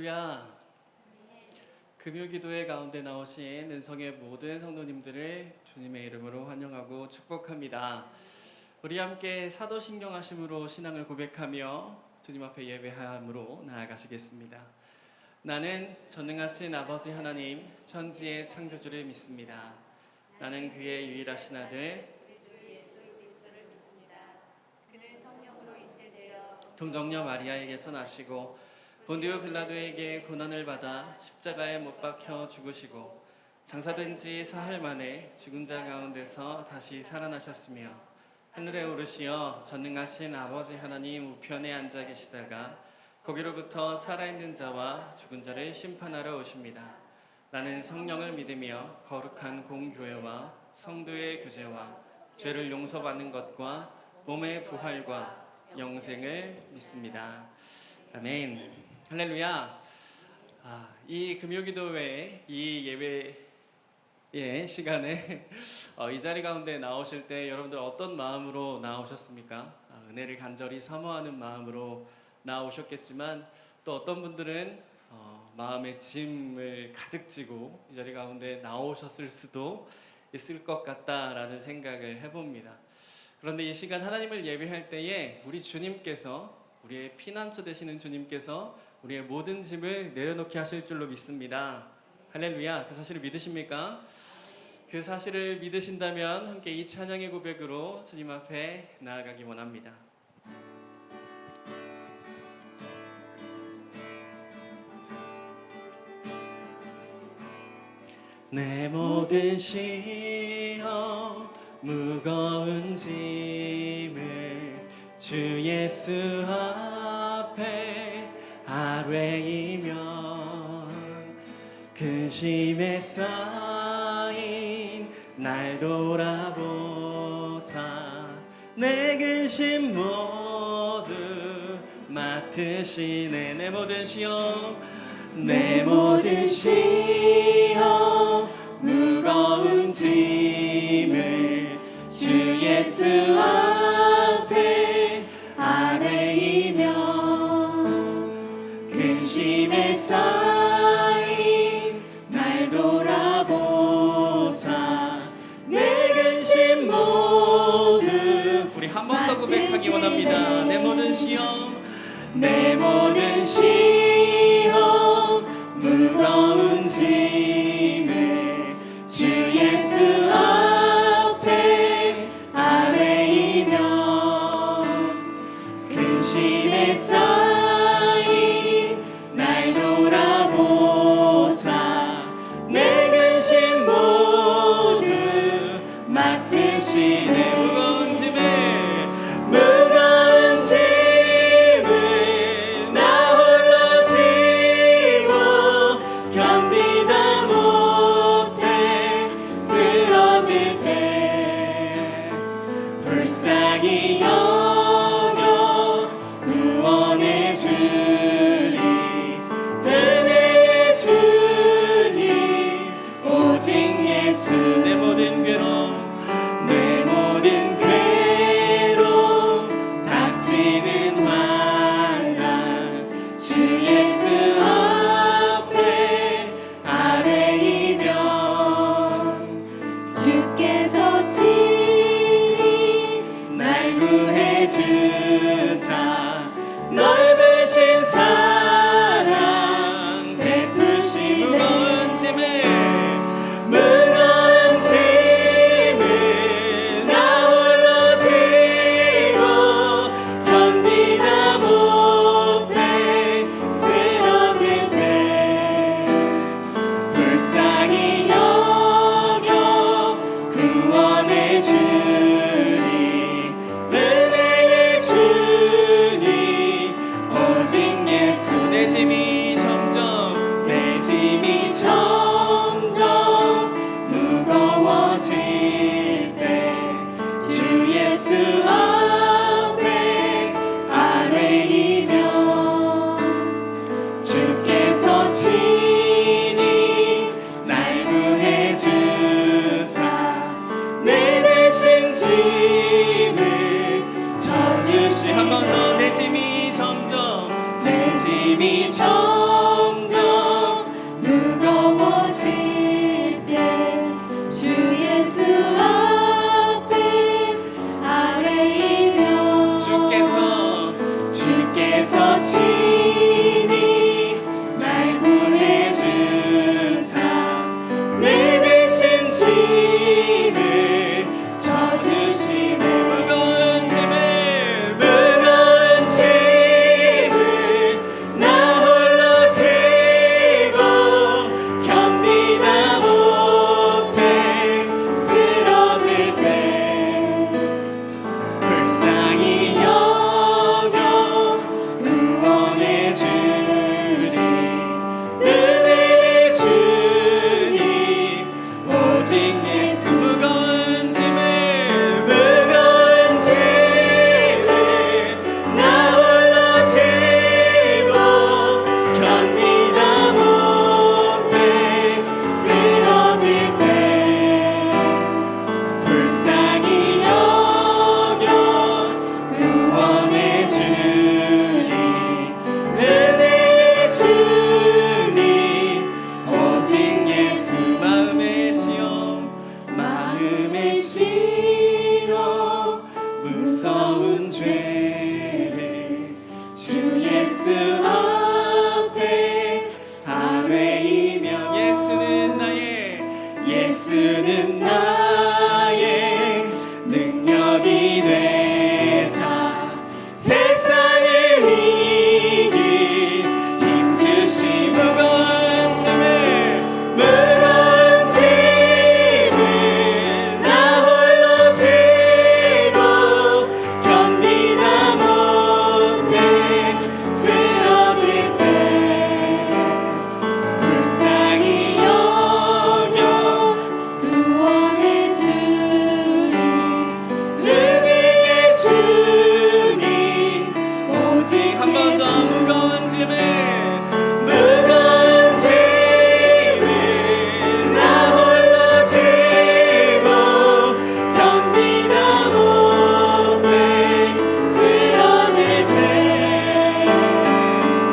할렐루야. 금요기도회 가운데 나오신 은성의 모든 성도님들을 주님의 이름으로 환영하고 축복합니다. 우리 함께 사도신경하심으로 신앙을 고백하며 주님 앞에 예배함으로 나아가시겠습니다. 나는 전능하신 아버지 하나님 천지의 창조주를 믿습니다. 나는 그의 유일하신 아들 동정녀 마리아에게서 나시고 본디오 빌라도에게 고난을 받아 십자가에 못 박혀 죽으시고 장사된 지 사흘 만에 죽은 자 가운데서 다시 살아나셨으며 하늘에 오르시어 전능하신 아버지 하나님 우편에 앉아 계시다가 거기로부터 살아있는 자와 죽은 자를 심판하러 오십니다. 나는 성령을 믿으며 거룩한 공교회와 성도의 교제와 죄를 용서받는 것과 몸의 부활과 영생을 믿습니다. 아멘. 할렐루야. 이 금요기도회 이 예배의 시간에 이 자리 가운데 나오실 때 여러분들 어떤 마음으로 나오셨습니까? 은혜를 간절히 사모하는 마음으로 나오셨겠지만 또 어떤 분들은 마음의 짐을 가득 지고 이 자리 가운데 나오셨을 수도 있을 것 같다라는 생각을 해봅니다. 그런데 이 시간 하나님을 예배할 때에 우리 주님께서, 우리의 피난처 되시는 주님께서 우리의 모든 짐을 내려놓게 하실 줄로 믿습니다. 할렐루야. 그 사실을 믿으십니까? 그 사실을 믿으신다면 함께 이 찬양의 고백으로 주님 앞에 나아가기 원합니다. 내 모든 시험 무거운 짐을 주 예수 앞에 아뢰이면 근심에 쌓인 날 돌아보사 내 근심 모두 맡으시네. 내 모든 시험 무거운 짐을 주 예수 앞에 아뢰이며 근심에 쌓인 날 돌아보사 내 근심 모두 우리 한 번 더 고백하기 원합니다. 내 모든 시험 무거운 짐을 주 예수 앞에 아뢰이며 근심에 쌓인 날 돌아보사 내 근심 모두 맡으시네. 무거운 짐을 나 홀로 지고 견디다 못해 쓰러질 때 불쌍히 여겨 구원해 주니 은혜의 주님 오직 예수. 내 모든 괴로움 닥치는 환난 주 예수 앞에 아뢰이면 주께서 친히 날 구해 주사 넓으신 사랑 베푸시네. 무거운 짐을 나 홀로 지고 견디다 못해 쓰러질 때 불쌍히 여겨 구원해 주니 은혜의 주님 오직 예수. 내 짐이 점점 무거워질 때 주 예수 앞에 아뢰이며 주께서 친히 날 구해 주사 내 대신 짐을 져주시. 한 번 더. 내 짐이 점점 무서운 죄를 주 예수 앞에 아뢰이며 예수는 나의 능력이 되사 세상을 이길 힘 주시 무거운 짐을 나 홀로 지고 견디다 못해 쓰러질 때 불쌍히 여겨 구원해 주니 은혜의 주님 오직 한 번 더 무거운 짐을 나 홀로 지고 견디다 못해 쓰러질 때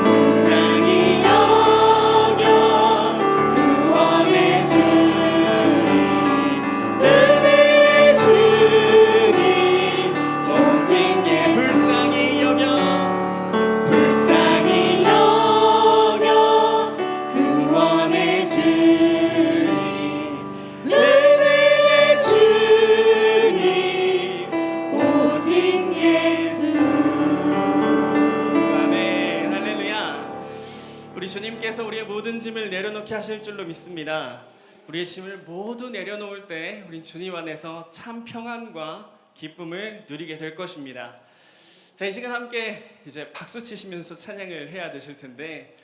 불쌍히 여겨 구원해 주니 은혜의 주님 오직 불쌍히 여겨 구원해 주니 은혜의 주님 오직 예수. 아멘. 할렐루야. 우리 주님께서 우리의 모든 짐을 내려놓게 하실 줄로 믿습니다. 우리의 짐을 모두 내려놓을 때 우린 주님 안에서 참 평안과 기쁨을 누리게 될 것입니다. 자, 이 시간 함께 이제 박수 치시면서 찬양을 해야 되실 텐데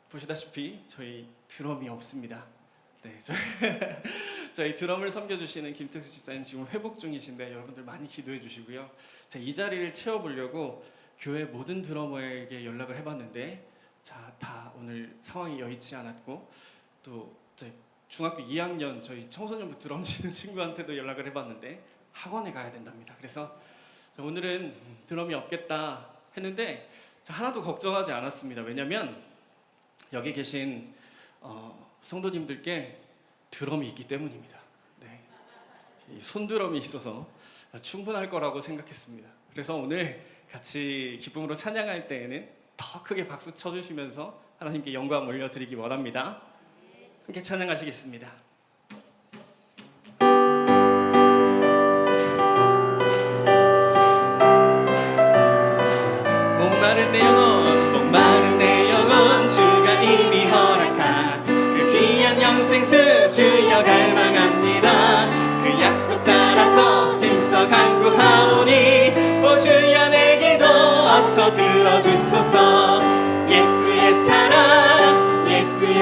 보시다시피 저희 드럼이 없습니다. 네, 저희 드럼을 섬겨주시는 김택수 집사님 지금 회복 중이신데 여러분들 많이 기도해 주시고요. 자, 이 자리를 채워보려고 교회 모든 드러머에게 연락을 해봤는데 다 오늘 상황이 여의치 않았고 또 저희 중학교 2학년 저희 청소년부 드럼 치는 친구한테도 연락을 해봤는데 학원에 가야 된답니다. 그래서 오늘은 드럼이 없겠다 했는데 하나도 걱정하지 않았습니다. 왜냐하면 여기 계신 성도님들께 드럼이 있기 때문입니다. 네. 이 손드럼이 있어서 충분할 거라고 생각했습니다. 그래서 오늘 같이 기쁨으로 찬양할 때에는 더 크게 박수 쳐주시면서 하나님께 영광 올려드리기 원합니다. 함께 찬양하시겠습니다. 목마른 내 영혼 주가 이미 허락한 그 귀한 영생수 주여 갈망합니다. 그 약속 따라서 힘써 간구하오니 오 주여 내 기도 어서 들어주소서. 예수의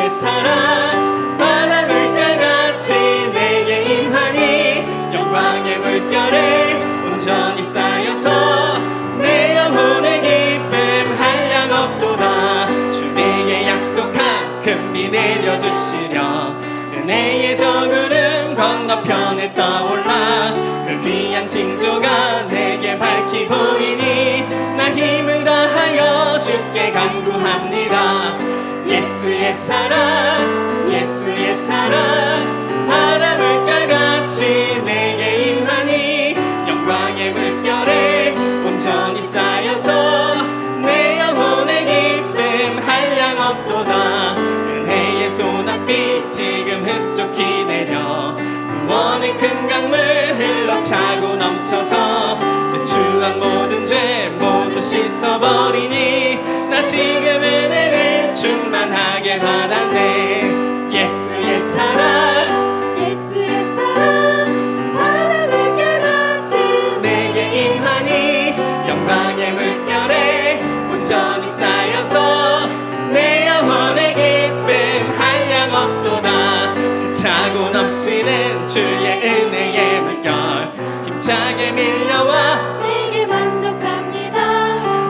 사랑 바다 물결같이 내게 임하니 영광의 물결에 온전히 쌓여서 내 영혼의 기쁨 한량 없도다. 주 내게 약속한 금비 내려주시려 은혜의 저구름 건너편에 떠올라 그 귀한 징조가 내게 밝히 보이니 나 힘을 다하여 주께 간구합니다. 예수의 사랑 바다 물결같이 내게 임하니 영광의 물결에 온전히 쌓여서 내 영혼의 기쁨 한량 없도다. 은혜의 소낙비 지금 흡족히 내려 구원의 큰 강물 흘러차고 넘쳐서 내 추한 모든 죄 모두 씻어버리니 나 지금 은혜를 충만하게 받았네. 예수의 사랑 바다 물결같이 내게 임하니 영광의 물결에 온전히 쌓여서 내 영혼의 기쁨 한량 없도다. 그 차고 넘치는 주의 은혜의 물결 힘차게 밀려와 내게 만족합니다.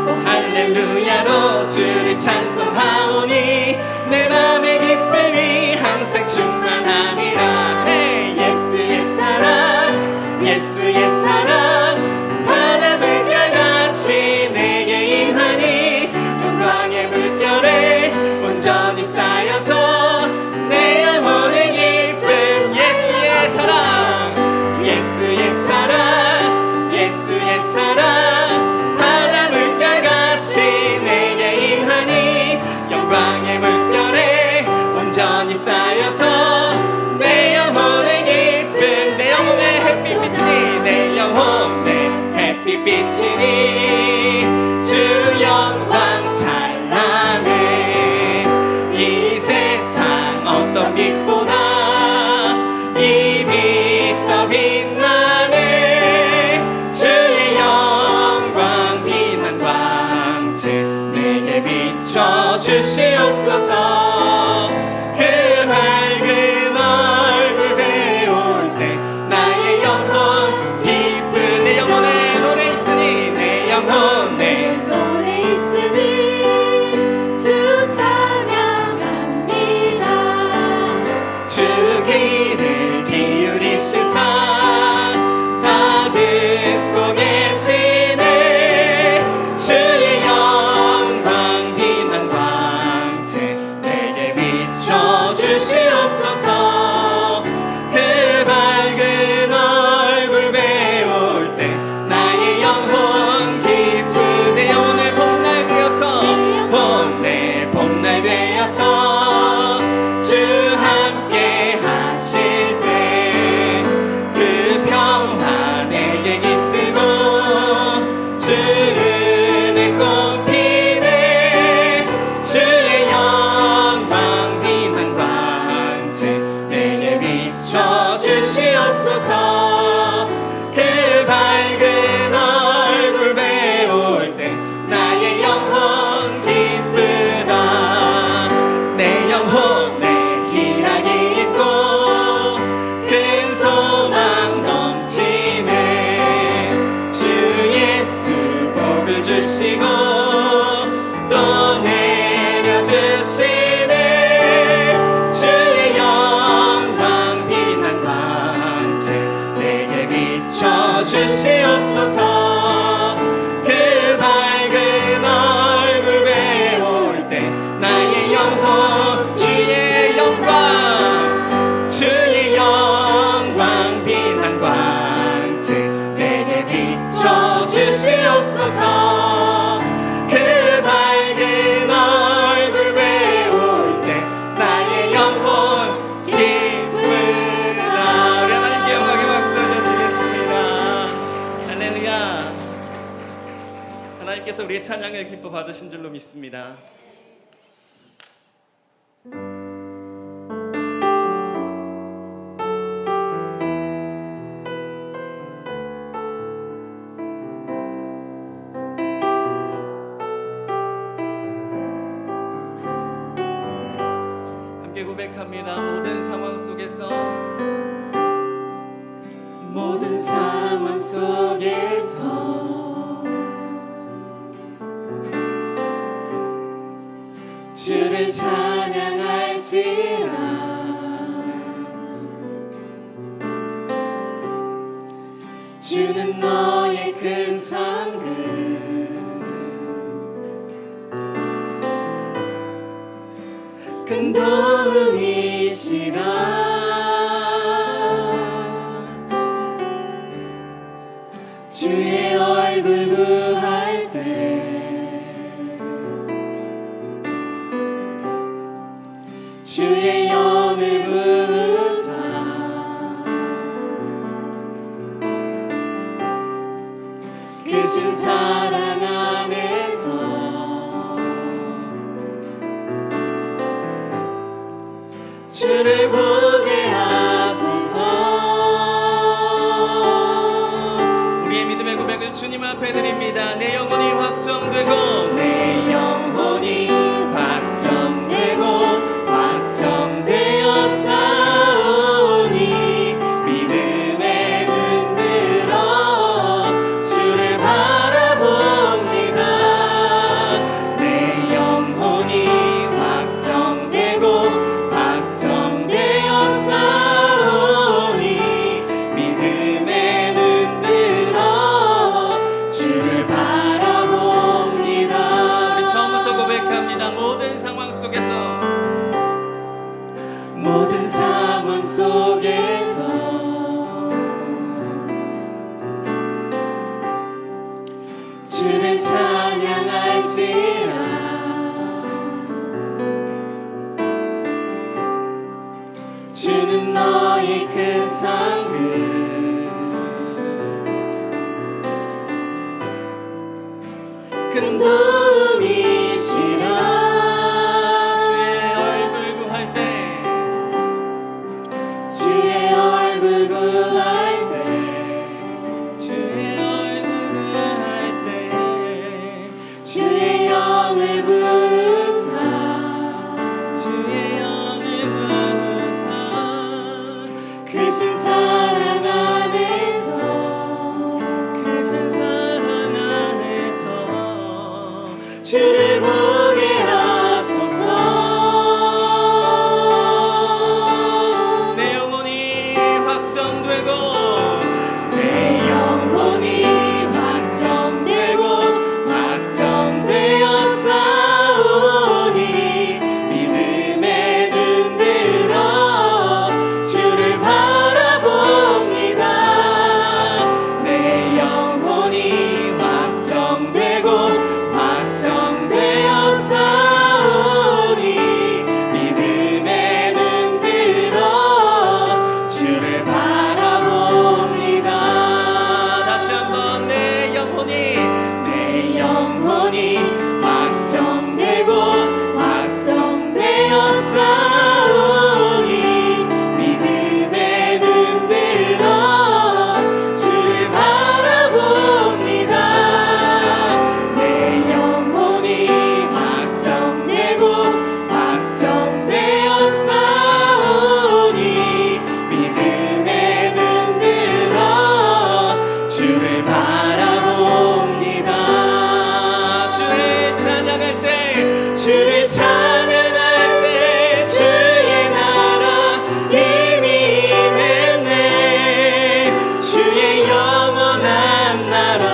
오 할렐루야로 주를 찬송하오니 내 맘의 기쁨이 항상 충만함이라. hey, 예수의 사랑 바다 물결같이 내게 임하니 영광의 물결에 온전히 쌓여서 내 영혼의 기쁨. 예수의 사랑 예수의 주의 사랑 바다 물결같이 내게 임하니 영광의 물결에 온전히 쌓여서 내 영혼의 기쁨 내 영혼의 햇빛 비치니 내 영혼의 햇빛 비치니 주 영광 찬란해 이 세상 어떤 빛보다 이미 더 빛나네 주의 영광 빛난 광채 내게 비춰 주시옵소서 그 밝은 얼굴 배울 때 나의 영혼 기쁜 내 영혼에 노래 있으니 내 영혼에 노래 있으니 주 찬양합니다 주 귀를 기울이시사 다 듣고 계시네 주의 영광 빛난 광채 내게 비춰 주시옵소서 그 밝은 얼굴 배울 때 나의 영혼 기쁜 내 영혼의 봄날 되어서 봄내 봄날 되어서 주 함께 하실 때 그 평화 내게 깃들고 주 은혜 꽃피네 주의 영광 빛난 광채 내게 비춰 주시옵소서 그 밝은 얼굴 배울 때 나의 영혼 기쁘다 내 영혼에 희락이 있고 큰 소망 넘치네 주 예수 복을 주시고 또 내려주시네 주의 영광 빛난 광채 내게 비춰 주시옵소서 그 밝은 얼굴 배울 때 나의 영혼 주의 영광 빛난 광채 내게 비춰 주시옵소서 그 밝은 얼굴 배울 때 나의 영혼 기쁘다 우리 하나님께 영광의 박수 올려드리겠습니다 할렐루야 하나님께서 우리의 찬양을 기뻐 받으신 줄로 믿습니다 함께 고백합니다 모든 상황 속에서 모든 상황 속에서 주를 찬양할지라 주는 너의 큰 상급 큰 도움이시라 주의 얼굴 구할 때 주의 영을 부으사 크신 사랑 안에서 주를 보게 하소서 우리의 믿음의 고백을 주님 앞에 드립니다 내 영혼이 확정되고 내 영혼이 확정되고 확정되어 싸우니 믿음에 눈 들어 주를 바라봅니다 내 영혼이 확정되고 확정되어 싸우니 믿음에 눈 들어 주를 바라봅니다 우리 처음부터 고백합니다 모든 상황 속에 주를 찬양할지라. 주는 너의 큰 상급 큰 도움이시라. 주의 얼굴 구할 때 주의 얼굴 구할 때 주의 얼굴 구할 때 주의 영을 부으사 주의 영을 부으사 크신 사랑 안에서 크신 사랑 안에서 주를 보게 하소서. 내 영혼이 확정되고 내 영혼이 확정되고 확정되어 싸우니 믿음에 눈 들어 주를 바라봅니다. 내 영혼이 확정되고 확정되어 싸우니 믿음에 눈 들어 주를 바라봅니다. 다시 한번 내 영혼이 확정되고 확정되어 싸우니 믿음에 눈 들어 주를 바라봅니다. 내 영혼이 확정되고 확정되어 싸우니 믿음에 눈 들어 주를 바라봅니다. 주를 찬양할 때 주를 찬양할 때 주의 나라 이미 임했네. 주의 영원한 나라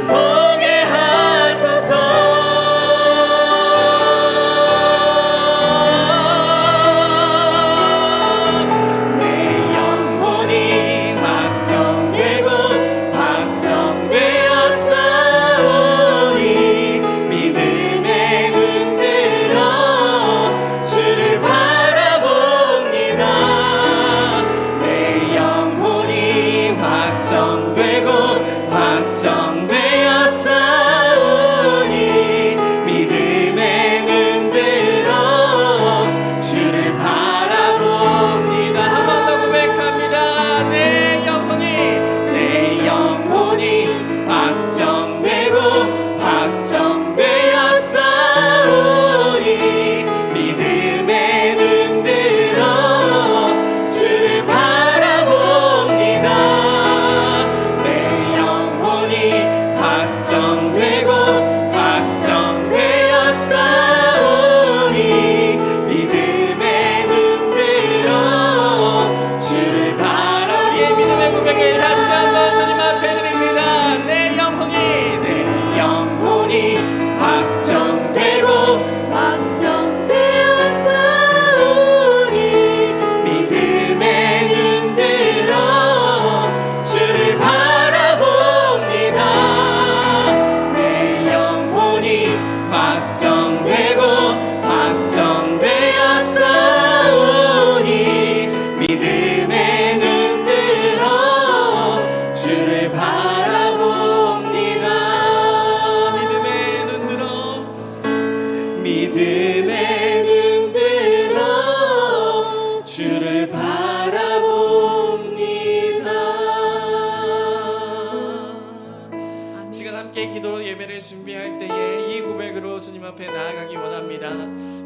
보게 하소서. 내 영혼이 확정되고 확정되어 싸우니 믿음에 눈 들어 주를 바라봅니다. 내 영혼이 확정되고 확정되어 싸우니 믿음에 눈 들어 주를 바라봅니다. 한 번 더 고백합니다. 내 영혼이 확정되고 확정되어 싸우니 믿음에 눈 들어 주를 바라봅니다. 내 영혼이 확정되고 확정되어 싸우니 믿음에 눈 들어 주를 바라봅니다. 우리의 믿음의 고백을 다시 한번 주님 앞에 드립니다. 내 영혼이 확정되고 확정되어 싸우니 믿음에 눈 들어 주를 바라봅니다. 내 영혼이 확정되고 확정되어 싸우니 믿음에 눈 들어 주를 바라봅니다. 믿음의 눈 들어 믿음에 눈 들어 주를 바라봅니다. 시간 함께 기도로 예배를 준비할 때에 이 고백으로 주님 앞에 나아가기 원합니다.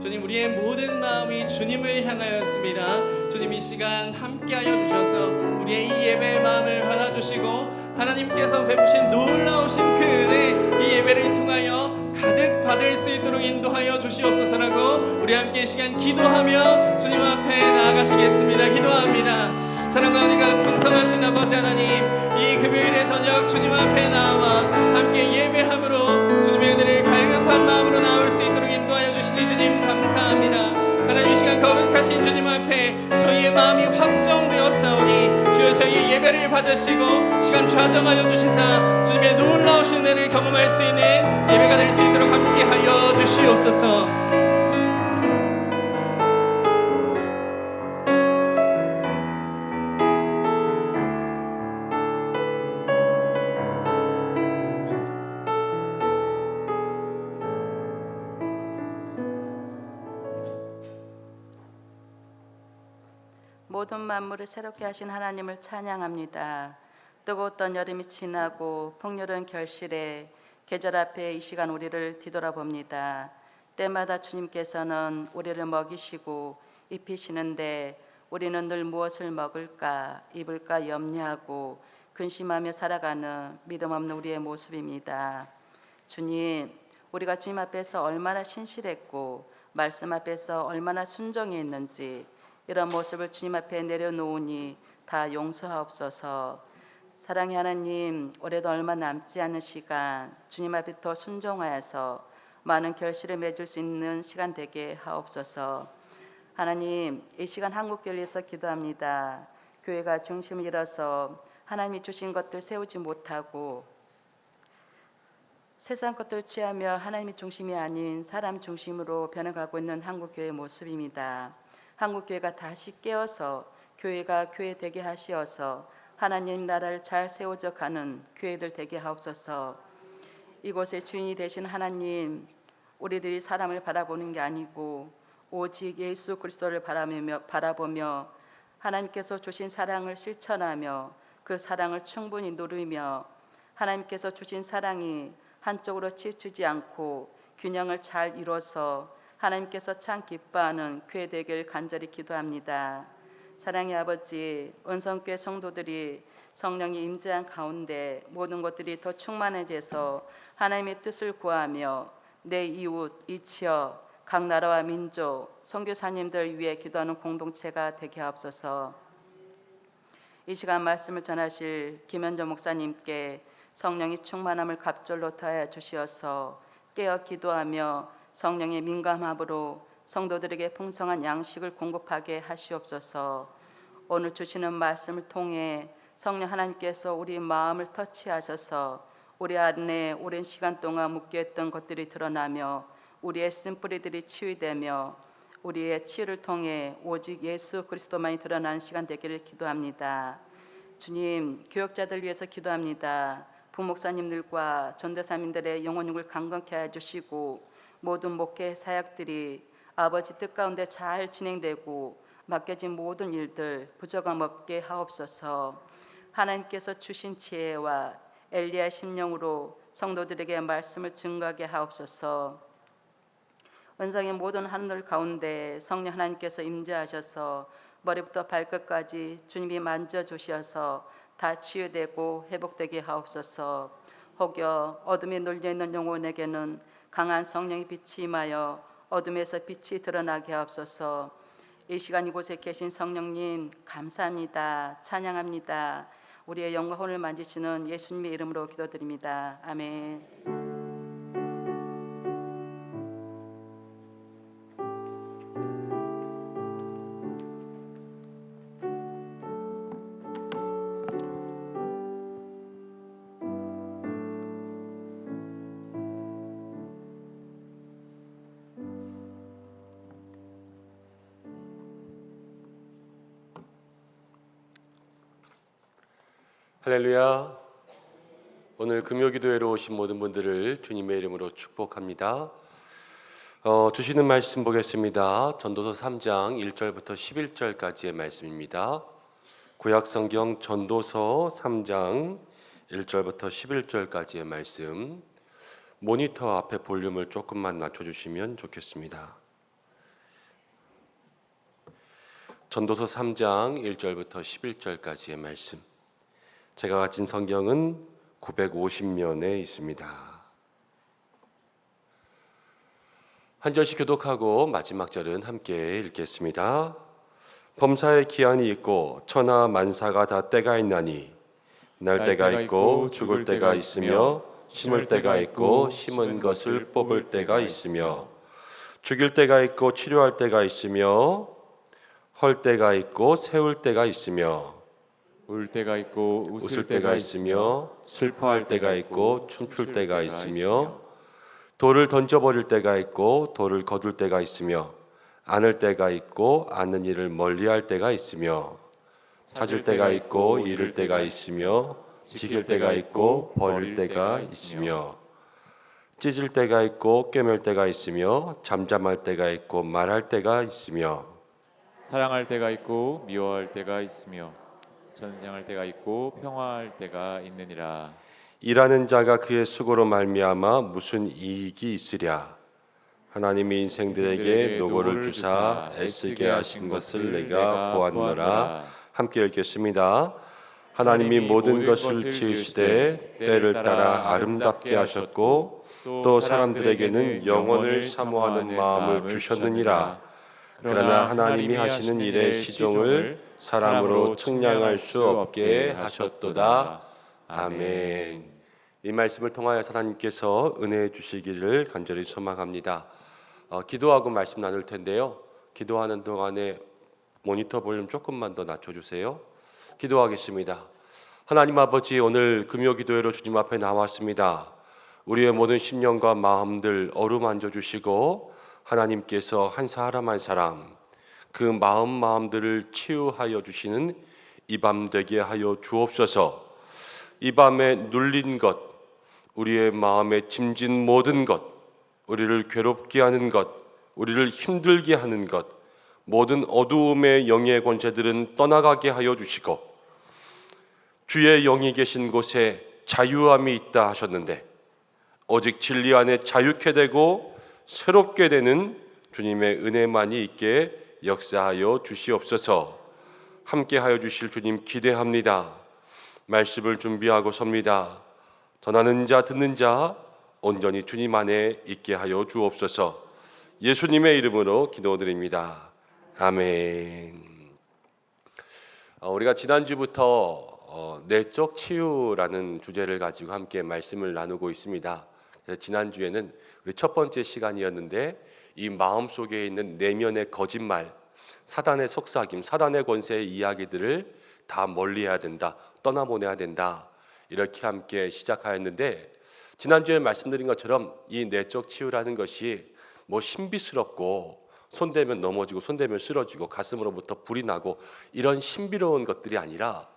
주님, 우리의 모든 마음이 주님을 향하였습니다. 주님, 이 시간 함께하여 주셔서 우리의 이 예배의 마음을 받아주시고 하나님께서 베푸신 놀라우신 그 은혜, 이 예배를 통하여 가득 받을 수 있도록 인도하여 주시옵소서라고 우리 함께 이 시간 기도하며 주님 앞에 나아가시겠습니다. 기도합니다. 사랑과 은혜가 풍성하신 아버지 하나님, 이 금요일의 저녁 주님 앞에 나와 함께 예배함으로 주님의 은혜를 갈급한 마음으로 나올 수 있도록 인도하여 주시니 주님 감사합니다. 하나님, 이 시간 거룩하신 주님 앞에 저희의 마음이 확정되었사오니 주여 저희의 예배를 받으시고 시간 좌정하여 주시사 주님의 놀라우신 은혜를 경험할 수 있는 예배가 될 수 있도록 함께하여 주시옵소서. 모든 만물을 새롭게 하신 하나님을 찬양합니다. 뜨거웠던 여름이 지나고 폭렬한 결실에 계절 앞에 이 시간 우리를 뒤돌아봅니다. 때마다 주님께서는 우리를 먹이시고 입히시는데 우리는 늘 무엇을 먹을까 입을까 염려하고 근심하며 살아가는 믿음 없는 우리의 모습입니다. 주님, 우리가 주님 앞에서 얼마나 신실했고 말씀 앞에서 얼마나 순종이 있는지 이런 모습을 주님 앞에 내려놓으니 다 용서하옵소서. 사랑의 하나님, 올해도 얼마 남지 않은 시간 주님 앞에 더 순종하여서 많은 결실을 맺을 수 있는 시간 되게 하옵소서. 하나님, 이 시간 한국교회에서 기도합니다. 교회가 중심을 잃어서 하나님이 주신 것들 세우지 못하고 세상 것들을 취하며 하나님이 중심이 아닌 사람 중심으로 변해가고 있는 한국교회의 모습입니다. 한국교회가 다시 깨어서 교회가 교회 되게 하시어서 하나님 나라를 잘 세워져 가는 교회들 되게 하옵소서. 이곳의 주인이 되신 하나님, 우리들이 사람을 바라보는 게 아니고 오직 예수 그리스도를 바라보며 하나님께서 주신 사랑을 실천하며 그 사랑을 충분히 누리며 하나님께서 주신 사랑이 한쪽으로 치우치지 않고 균형을 잘 이뤄서 하나님께서 참 기뻐하는 교회 되길 간절히 기도합니다. 사랑의 아버지, 은성교회 성도들이 성령이 임재한 가운데 모든 것들이 더 충만해져서 하나님의 뜻을 구하며 내 이웃, 이치어, 각 나라와 민족, 선교사님들 위해 기도하는 공동체가 되게 하옵소서. 이 시간 말씀을 전하실 김현정 목사님께 성령이 충만함을 갑절로 더하여 주시어서 깨어 기도하며 성령의 민감함으로 성도들에게 풍성한 양식을 공급하게 하시옵소서. 오늘 주시는 말씀을 통해 성령 하나님께서 우리 마음을 터치하셔서 우리 안에 오랜 시간 동안 묶여있던 것들이 드러나며 우리의 쓴뿌리들이 치유되며 우리의 치유를 통해 오직 예수 그리스도만이 드러나는 시간 되기를 기도합니다. 주님, 교역자들 위해서 기도합니다. 부목사님들과 전도사님들의 영혼육을 강건케 해주시고 모든 목회 사역들이 아버지 뜻 가운데 잘 진행되고 맡겨진 모든 일들 부족함 없게 하옵소서. 하나님께서 주신 지혜와 엘리야 심령으로 성도들에게 말씀을 증거하게 하옵소서. 은성의 모든 하늘 가운데 성령 하나님께서 임재하셔서 머리부터 발끝까지 주님이 만져주셔서 다 치유되고 회복되게 하옵소서. 혹여 어둠에 눌려있는 영혼에게는 강한 성령의 빛이 임하여 어둠에서 빛이 드러나게 하옵소서. 이 시간 이곳에 계신 성령님 감사합니다. 찬양합니다. 우리의 영혼을 만지시는 예수님의 이름으로 기도드립니다. 아멘. 할렐루야. 오늘 금요기도회로 오신 모든 분들을 주님의 이름으로 축복합니다. 주시는 말씀 보겠습니다. 전도서 3장 1절부터 11절까지의 말씀입니다. 구약성경 전도서 3장 1절부터 11절까지의 말씀, 모니터 앞에 볼륨을 조금만 낮춰주시면 좋겠습니다. 전도서 3장 1절부터 11절까지의 말씀, 제가 가진 성경은 950면에 있습니다. 한 절씩 교독하고 마지막 절은 함께 읽겠습니다. 범사에 기한이 있고 천하 만사가 다 때가 있나니 날 때가 있고 죽을 때가 있으며 심을 때가 있고 심은 것을 뽑을 때가 있으며 죽일 때가 있고 치료할 때가 있으며 헐 때가 있고 세울 때가 있으며 울 때가 있고 웃을 때가 있으며 슬퍼할 때가 있고 춤출 때가 있으며 돌을 던져버릴 때가 있고 돌을 거둘 때가 있으며 안을 때가 있고 않는 일을 멀리할 때가 있으며 찾을 때가 있고 잃을 때가 있으며 지킬 때가 있고 버릴 때가 있으며 찢을 때가 있고 꿰맬 때가 있으며 잠잠할 때가 있고 말할 때가 있으며 사랑할 때가 있고 미워할 때가 있으며 전쟁할 때가 있고 평화할 때가 있느니라. 일하는 자가 그의 수고로 말미암아 무슨 이익이 있으랴. 하나님이 인생들에게 노고를 주사 애쓰게 하신 것을 내가 보았노라. 함께 읽겠습니다. 하나님이 모든 것을 지으시되 때를 따라 아름답게 하셨고 또 사람들에게는 영원을 사모하는 마음을 주셨느니라. 그러나 하나님이 하시는 일의 시종을 사람으로 측량할 수 없게 하셨도다. 아멘. 이 말씀을 통하여 하나님께서 은혜 주시기를 간절히 소망합니다. 기도하고 말씀 나눌 텐데요. 기도하는 동안에 모니터 볼륨 조금만 더 낮춰주세요. 기도하겠습니다. 하나님 아버지, 오늘 금요 기도회로 주님 앞에 나왔습니다. 우리의 모든 심령과 마음들 어루만져 주시고 하나님께서 한 사람 한 사람 그 마음들을 치유하여 주시는 이 밤 되게 하여 주옵소서. 이 밤에 눌린 것, 우리의 마음에 짐진 모든 것, 우리를 괴롭게 하는 것, 우리를 힘들게 하는 것, 모든 어두움의 영의 권세들은 떠나가게 하여 주시고 주의 영이 계신 곳에 자유함이 있다 하셨는데 오직 진리 안에 자유케 되고 새롭게 되는 주님의 은혜만이 있게 역사하여 주시옵소서. 함께하여 주실 주님 기대합니다. 말씀을 준비하고 섭니다. 전하는 자 듣는 자 온전히 주님 안에 있게 하여 주옵소서. 예수님의 이름으로 기도드립니다. 아멘. 우리가 지난주부터 내적 치유라는 주제를 가지고 함께 말씀을 나누고 있습니다. 그래서 지난주에는 우리 첫 번째 시간이었는데 이 마음속에 있는 내면의 거짓말, 사단의 속삭임, 사단의 권세의 이야기들을 다 멀리해야 된다, 떠나보내야 된다, 이렇게 함께 시작하였는데 지난주에 말씀드린 것처럼 이 내적 치유라는 것이 뭐 신비스럽고 손대면 넘어지고 손대면 쓰러지고 가슴으로부터 불이 나고 이런 신비로운 것들이 아니라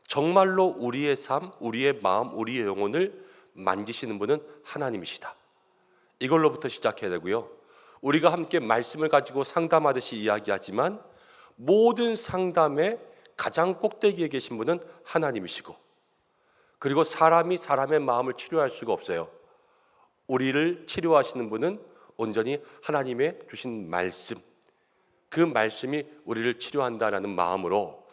정말로 우리의 삶, 우리의 마음, 우리의 영혼을 만지시는 분은 하나님이시다. 이걸로부터 시작해야 되고요. 우리가 함께 말씀을 가지고 상담하듯이 이야기하지만 모든 상담의 가장 꼭대기에 계신 분은 하나님이시고 그리고 사람이 사람의 마음을 치료할 수가 없어요. 우리를 치료하시는 분은 온전히 하나님의 주신 말씀, 그 말씀이 우리를 치료한다라는 마음으로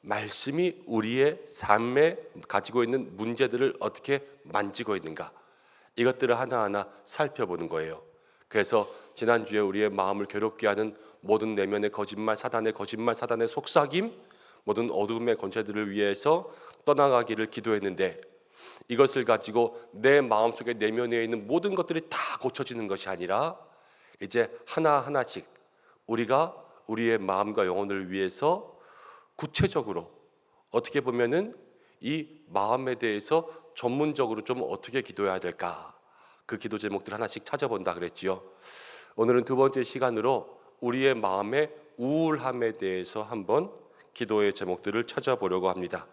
말씀이 우리의 삶에 가지고 있는 문제들을 어떻게 만지고 있는가, 이것들을 하나하나 살펴보는 거예요. 그래서 지난주에 우리의 마음을 괴롭게 하는 모든 내면의 거짓말, 사단의 속삭임, 모든 어둠의 권세들을 위해서 떠나가기를 기도했는데 이것을 가지고 내 마음속에 내면에 있는 모든 것들이 다 고쳐지는 것이 아니라 이제 하나하나씩 우리가 우리의 마음과 영혼을 위해서 구체적으로 어떻게 보면은 이 마음에 대해서 전문적으로 좀 어떻게 기도해야 될까, 그 기도 제목들 하나씩 찾아본다 그랬지요. 오늘은 두 번째 시간으로 우리의 마음의 우울함에 대해서 한번 기도의 제목들을 찾아보려고 합니다.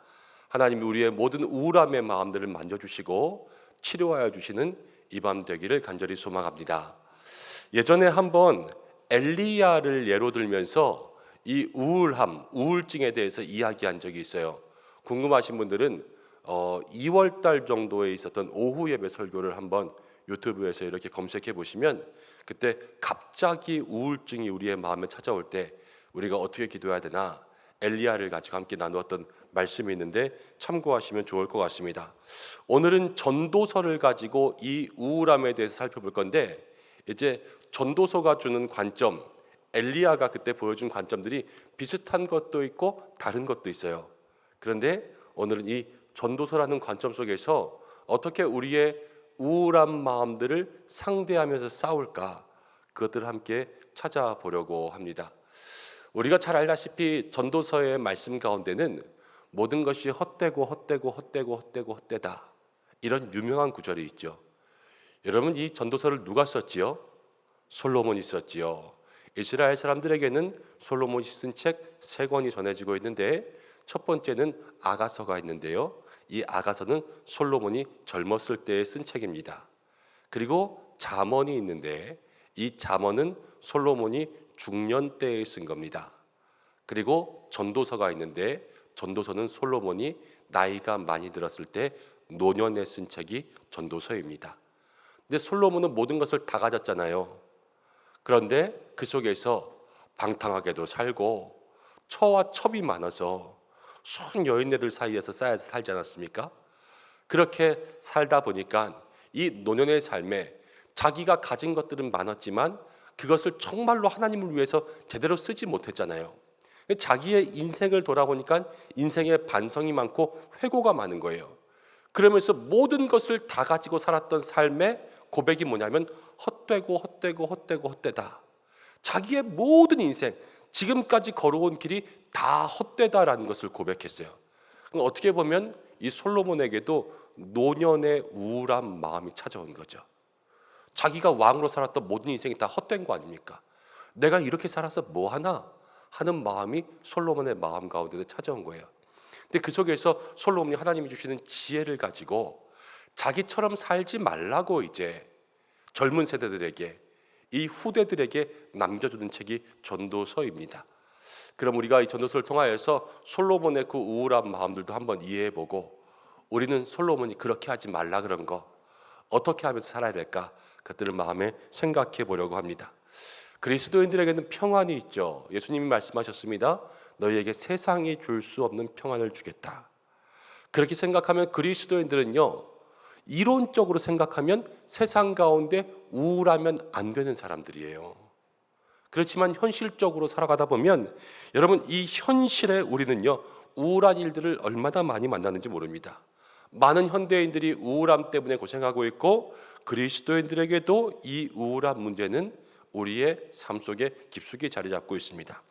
하나님이 우리의 모든 우울함의 마음들을 만져주시고 치료하여 주시는 이 밤 되기를 간절히 소망합니다. 예전에 한번 엘리야를 예로 들면서 이 우울함, 우울증에 대해서 이야기한 적이 있어요. 궁금하신 분들은 2월 달 정도에 있었던 오후 예배 설교를 한번 유튜브에서 이렇게 검색해 보시면 그때 갑자기 우울증이 우리의 마음에 찾아올 때 우리가 어떻게 기도해야 되나, 엘리야를 가지고 함께 나누었던 말씀이 있는데 참고하시면 좋을 것 같습니다. 오늘은 전도서를 가지고 이 우울함에 대해서 살펴볼 건데 이제 전도서가 주는 관점, 엘리야가 그때 보여준 관점들이 비슷한 것도 있고 다른 것도 있어요. 그런데 오늘은 이 전도서라는 관점 속에서 어떻게 우리의 우울한 마음들을 상대하면서 싸울까, 그것들을 함께 찾아보려고 합니다. 우리가 잘 알다시피 전도서의 말씀 가운데는 모든 것이 헛되고 헛되고 헛되고 헛되고 헛되다. 이런 유명한 구절이 있죠. 여러분, 이 전도서를 누가 썼지요? 솔로몬이 썼지요. 이스라엘 사람들에게는 솔로몬이 쓴 책 3권이 전해지고 있는데, 첫 번째는 아가서가 있는데요. 이 아가서는 솔로몬이 젊었을 때에 쓴 책입니다. 그리고 잠언이 있는데, 이 잠언은 솔로몬이 중년 때에 쓴 겁니다. 그리고 전도서가 있는데, 전도서는 솔로몬이 나이가 많이 들었을 때 노년에 쓴 책이 전도서입니다. 근데 솔로몬은 모든 것을 다 가졌잖아요. 그런데 그 속에서 방탕하게도 살고 처와 첩이 많아서 순 여인네들 사이에서 쌓여서 살지 않았습니까? 그렇게 살다 보니까 이 노년의 삶에 자기가 가진 것들은 많았지만 그것을 정말로 하나님을 위해서 제대로 쓰지 못했잖아요. 자기의 인생을 돌아보니까 인생의 반성이 많고 회고가 많은 거예요. 그러면서 모든 것을 다 가지고 살았던 삶의 고백이 뭐냐면 헛되고 헛되고 헛되고 헛되다. 자기의 모든 인생, 지금까지 걸어온 길이 다 헛되다라는 것을 고백했어요. 어떻게 보면 이 솔로몬에게도 노년의 우울한 마음이 찾아온 거죠. 자기가 왕으로 살았던 모든 인생이 다 헛된 거 아닙니까? 내가 이렇게 살아서 뭐 하나 하는 마음이 솔로몬의 마음 가운데 찾아온 거예요. 근데 그 속에서 솔로몬이 하나님이 주시는 지혜를 가지고 자기처럼 살지 말라고 이제 젊은 세대들에게, 이 후대들에게 남겨주는 책이 전도서입니다. 그럼 우리가 이 전도서를 통하여서 솔로몬의 그 우울한 마음들도 한번 이해해보고, 우리는 솔로몬이 그렇게 하지 말라 그런 거 어떻게 하면서 살아야 될까, 그것들을 마음에 생각해 보려고 합니다. 그리스도인들에게는 평안이 있죠. 예수님이 말씀하셨습니다. 너희에게 세상이 줄 수 없는 평안을 주겠다. 그렇게 생각하면 그리스도인들은요, 이론적으로 생각하면 세상 가운데 우울하면 안 되는 사람들이에요. 그렇지만 현실적으로 살아가다 보면 여러분, 이 현실에 우리는요, 우울한 일들을 얼마나 많이 만나는지 모릅니다. 많은 현대인들이 우울함 때문에 고생하고 있고, 그리스도인들에게도 이 우울한 문제는 우리의 삶 속에 깊숙이 자리 잡고 있습니다.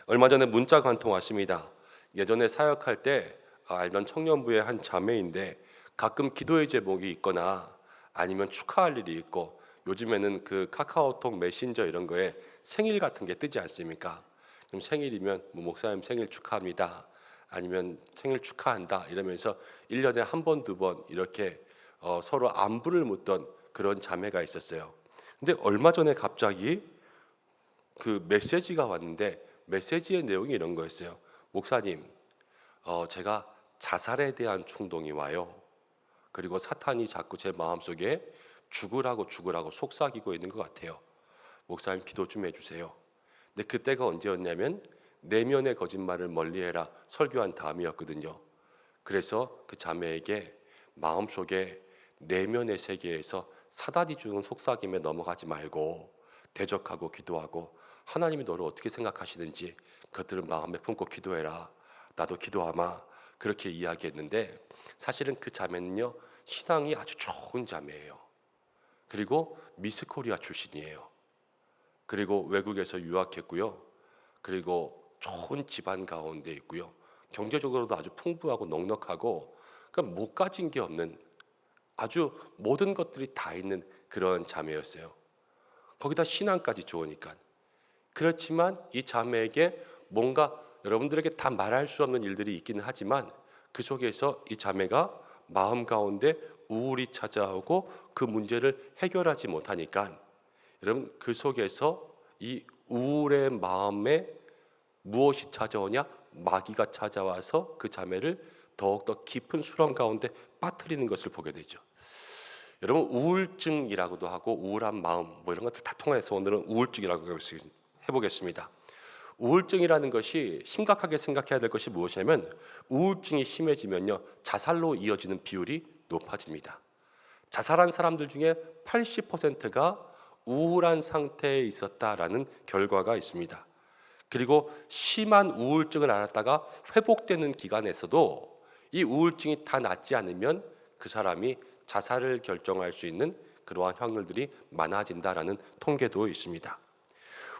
얼마 전에 문자가 한 통 왔습니다. 예전에 사역할 때 알던 청년부의 한 자매인데, 가끔 기도의 제목이 있거나 아니면 축하할 일이 있고, 요즘에는 그 카카오톡 메신저 이런 거에 생일 같은 게 뜨지 않습니까? 그럼 생일이면 목사님 생일 축하합니다, 아니면 생일 축하한다 이러면서 1년에 한 번, 두 번 이렇게 서로 안부를 묻던 그런 자매가 있었어요. 근데 얼마 전에 갑자기 그 메시지가 왔는데, 메시지의 내용이 이런 거였어요. 목사님, 제가 자살에 대한 충동이 와요. 그리고 사탄이 자꾸 제 마음속에 죽으라고 속삭이고 있는 것 같아요. 목사님 기도 좀 해주세요. 근데 그때가 언제였냐면 내면의 거짓말을 멀리해라 설교한 다음이었거든요. 그래서 그 자매에게 마음속에 내면의 세계에서 사단이 주는 속삭임에 넘어가지 말고 대적하고 기도하고, 하나님이 너를 어떻게 생각하시는지 그것들을 마음에 품고 기도해라, 나도 기도하마, 그렇게 이야기했는데, 사실은 그 자매는요, 신앙이 아주 좋은 자매예요. 그리고 미스 코리아 출신이에요. 그리고 외국에서 유학했고요. 그리고 좋은 집안 가운데 있고요. 경제적으로도 아주 풍부하고 넉넉하고, 그러니까 못 가진 게 없는, 아주 모든 것들이 다 있는 그런 자매였어요. 거기다 신앙까지 좋으니까. 그렇지만 이 자매에게 뭔가 여러분들에게 다 말할 수 없는 일들이 있기는 하지만, 그 속에서 이 자매가 마음 가운데 우울이 찾아오고 그 문제를 해결하지 못하니까, 여러분 그 속에서 이 우울의 마음에 무엇이 찾아오냐? 마귀가 찾아와서 그 자매를 더욱더 깊은 수렁 가운데 빠뜨리는 것을 보게 되죠. 여러분, 우울증이라고도 하고 우울한 마음 뭐 이런 것들 다 통해서 오늘은 우울증이라고 해보겠습니다. 우울증이라는 것이 심각하게 생각해야 될 것이 무엇이냐면, 우울증이 심해지면요, 자살로 이어지는 비율이 높아집니다. 자살한 사람들 중에 80%가 우울한 상태에 있었다라는 결과가 있습니다. 그리고 심한 우울증을 앓았다가 회복되는 기간에서도 이 우울증이 다 낫지 않으면 그 사람이 자살을 결정할 수 있는 그러한 확률들이 많아진다라는 통계도 있습니다.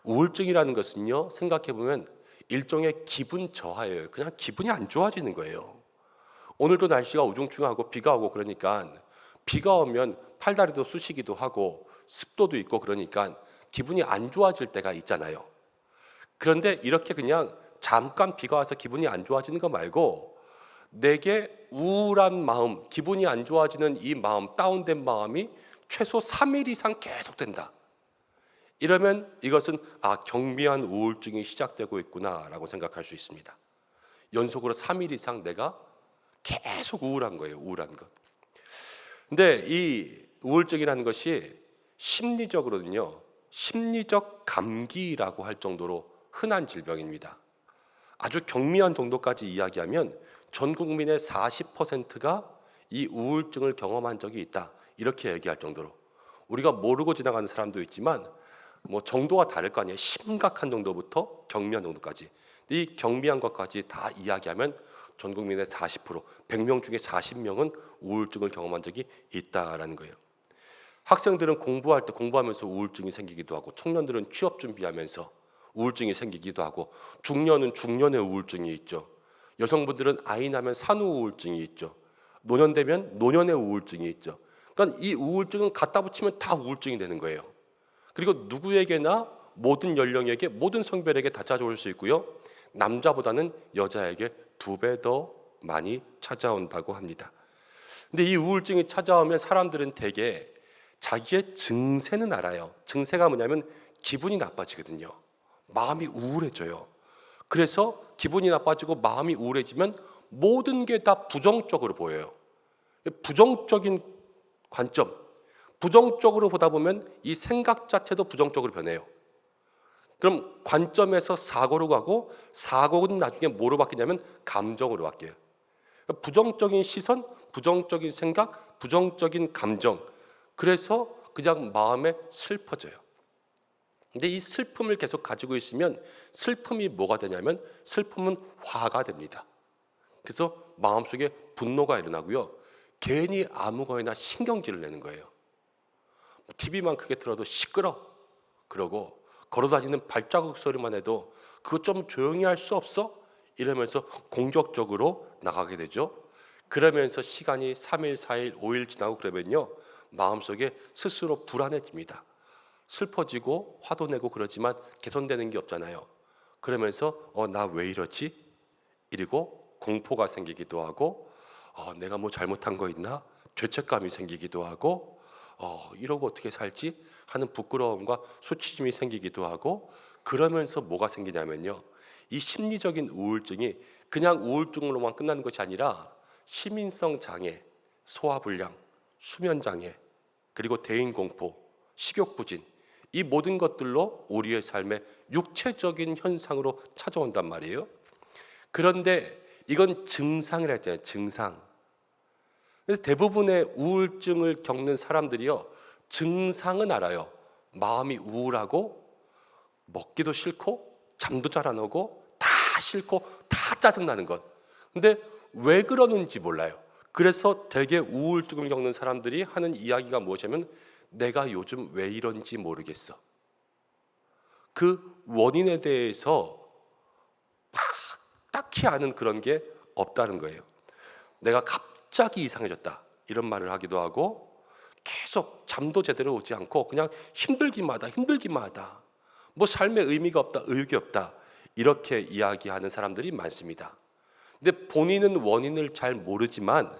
우울증이라는 것은요, 생각해 보면 일종의 기분 저하예요. 그냥 기분이 안 좋아지는 거예요. 오늘도 날씨가 우중충하고 비가 오고 그러니까 비가 오면 팔다리도 쑤시기도 하고 습도도 있고 그러니까 기분이 안 좋아질 때가 있잖아요. 그런데 이렇게 그냥 잠깐 비가 와서 기분이 안 좋아지는 거 말고 내게 우울한 마음, 기분이 안 좋아지는 이 마음, 다운된 마음이 최소 3일 이상 계속된다. 이러면 이것은 경미한 우울증이 시작되고 있구나라고 생각할 수 있습니다. 연속으로 3일 이상 내가 계속 우울한 거예요. 우울한 것. 근데 이 우울증이라는 것이 심리적으로는요, 심리적 감기라고 할 정도로 흔한 질병입니다. 아주 경미한 정도까지 이야기하면 전 국민의 40%가 이 우울증을 경험한 적이 있다. 이렇게 얘기할 정도로, 우리가 모르고 지나가는 사람도 있지만 뭐 정도가 다를 거 아니에요. 심각한 정도부터 경미한 정도까지. 이 경미한 것까지 다 이야기하면 전 국민의 40%, 100명 중에 40명은 우울증을 경험한 적이 있다라는 거예요. 학생들은 공부하면서 우울증이 생기기도 하고, 청년들은 취업 준비하면서 우울증이 생기기도 하고, 중년은 중년의 우울증이 있죠. 여성분들은 아이 낳으면 산후 우울증이 있죠. 노년 되면 노년의 우울증이 있죠. 그러니까 이 우울증은 갖다 붙이면 다 우울증이 되는 거예요. 그리고 누구에게나 모든 연령에게 모든 성별에게 다 찾아올 수 있고요. 남자보다는 여자에게 2배 더 많이 찾아온다고 합니다. 근데 이 우울증이 찾아오면 사람들은 대개 자기의 증세는 알아요. 증세가 뭐냐면 기분이 나빠지거든요. 마음이 우울해져요. 그래서 기분이 나빠지고 마음이 우울해지면 모든 게 다 부정적으로 보여요. 부정적인 관점, 부정적으로 보다 보면 이 생각 자체도 부정적으로 변해요. 그럼 관점에서 사고로 가고, 사고는 나중에 뭐로 바뀌냐면 감정으로 바뀌어요. 부정적인 시선, 부정적인 생각, 부정적인 감정, 그래서 그냥 마음에 슬퍼져요. 근데 이 슬픔을 계속 가지고 있으면 슬픔이 뭐가 되냐면 슬픔은 화가 됩니다. 그래서 마음속에 분노가 일어나고요. 괜히 아무거나 신경질을 내는 거예요. TV만 크게 틀어도 시끄러 그러고, 걸어다니는 발자국 소리만 해도 그거 좀 조용히 할 수 없어? 이러면서 공격적으로 나가게 되죠. 그러면서 시간이 3일, 4일, 5일 지나고 그러면요, 마음속에 스스로 불안해집니다. 슬퍼지고 화도 내고 그러지만 개선되는 게 없잖아요. 그러면서 나 왜 이러지? 이러고 공포가 생기기도 하고, 내가 뭐 잘못한 거 있나? 죄책감이 생기기도 하고, 이러고 어떻게 살지? 하는 부끄러움과 수치심이 생기기도 하고, 그러면서 뭐가 생기냐면요, 이 심리적인 우울증이 그냥 우울증으로만 끝나는 것이 아니라 시민성 장애, 소화불량, 수면장애, 그리고 대인공포, 식욕부진, 이 모든 것들로 우리의 삶에 육체적인 현상으로 찾아온단 말이에요. 그런데 이건 증상이라 했잖아요. 증상. 그래서 대부분의 우울증을 겪는 사람들이요, 증상은 알아요. 마음이 우울하고, 먹기도 싫고, 잠도 잘 안 오고, 다 싫고, 다 짜증나는 것. 근데 왜 그러는지 몰라요. 그래서 대개 우울증을 겪는 사람들이 하는 이야기가 무엇이냐면, 내가 요즘 왜 이런지 모르겠어. 그 원인에 대해서 막 딱히 아는 그런 게 없다는 거예요. 내가 갑자기 이상해졌다, 이런 말을 하기도 하고, 계속 잠도 제대로 오지 않고 그냥 힘들기만 하다. 뭐 삶에 의미가 없다, 의욕이 없다, 이렇게 이야기하는 사람들이 많습니다. 근데 본인은 원인을 잘 모르지만,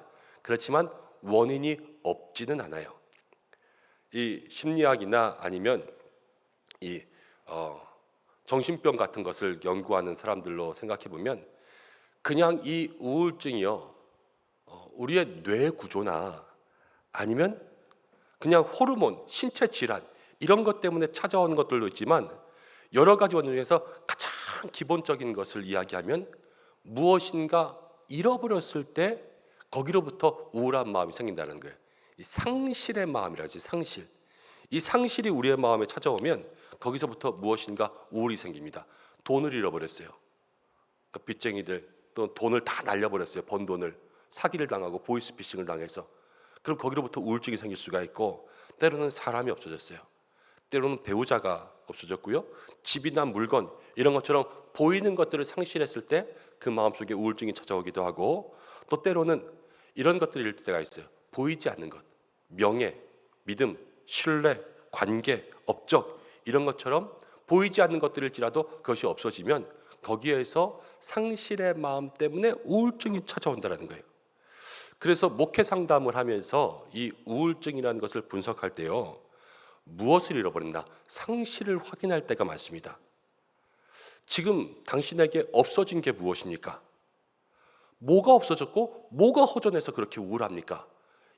그렇지만 원인이 없지는 않아요. 이 심리학이나 아니면 이 정신병 같은 것을 연구하는 사람들로 생각해 보면, 그냥 이 우울증이요, 우리의 뇌 구조나 아니면 그냥 호르몬, 신체 질환, 이런 것 때문에 찾아오는 것들도 있지만, 여러 가지 원인 중에서 가장 기본적인 것을 이야기하면, 무엇인가 잃어버렸을 때 거기로부터 우울한 마음이 생긴다는 거예요. 이 상실의 마음이라지, 상실. 이 상실이 우리의 마음에 찾아오면 거기서부터 무엇인가 우울이 생깁니다. 돈을 잃어버렸어요. 그러니까 빚쟁이들 또 돈을 다 날려버렸어요. 번 돈을 사기를 당하고 보이스피싱을 당해서. 그럼 거기로부터 우울증이 생길 수가 있고, 때로는 사람이 없어졌어요. 때로는 배우자가 없어졌고요. 집이나 물건 이런 것처럼 보이는 것들을 상실했을 때 그 마음속에 우울증이 찾아오기도 하고, 또 때로는 이런 것들이 일 때가 있어요. 보이지 않는 것, 명예, 믿음, 신뢰, 관계, 업적 이런 것처럼 보이지 않는 것들일지라도 그것이 없어지면 거기에서 상실의 마음 때문에 우울증이 찾아온다는 거예요. 그래서 목회 상담을 하면서 이 우울증이라는 것을 분석할 때요, 무엇을 잃어버린다? 상실을 확인할 때가 많습니다. 지금 당신에게 없어진 게 무엇입니까? 뭐가 없어졌고 뭐가 허전해서 그렇게 우울합니까?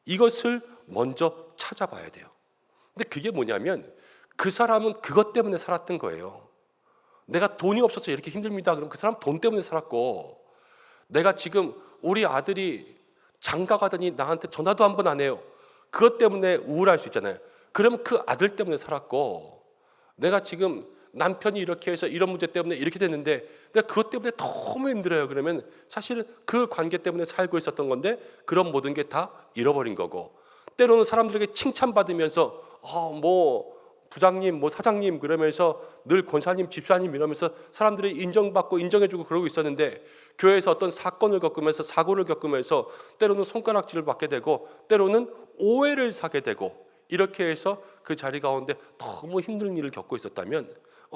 이것을 먼저 찾아봐야 돼요. 근데 그게 뭐냐면 그 사람은 그것 때문에 살았던 거예요. 내가 돈이 없어서 이렇게 힘듭니다. 그럼 그 사람 돈 때문에 살았고, 내가 지금 우리 아들이 장가 가더니 나한테 전화도 한 번 안 해요. 그것 때문에 우울할 수 있잖아요. 그러면 그 아들 때문에 살았고, 내가 지금 남편이 이렇게 해서 이런 문제 때문에 이렇게 됐는데 내가 그것 때문에 너무 힘들어요. 그러면 사실은 그 관계 때문에 살고 있었던 건데 그런 모든 게 다 잃어버린 거고, 때로는 사람들에게 칭찬받으면서 뭐 부장님, 뭐 사장님 그러면서 늘 권사님, 집사님 이러면서 사람들이 인정받고 인정해주고 그러고 있었는데, 교회에서 어떤 사건을 겪으면서 사고를 겪으면서 때로는 손가락질을 받게 되고 때로는 오해를 사게 되고, 이렇게 해서 그 자리 가운데 너무 힘든 일을 겪고 있었다면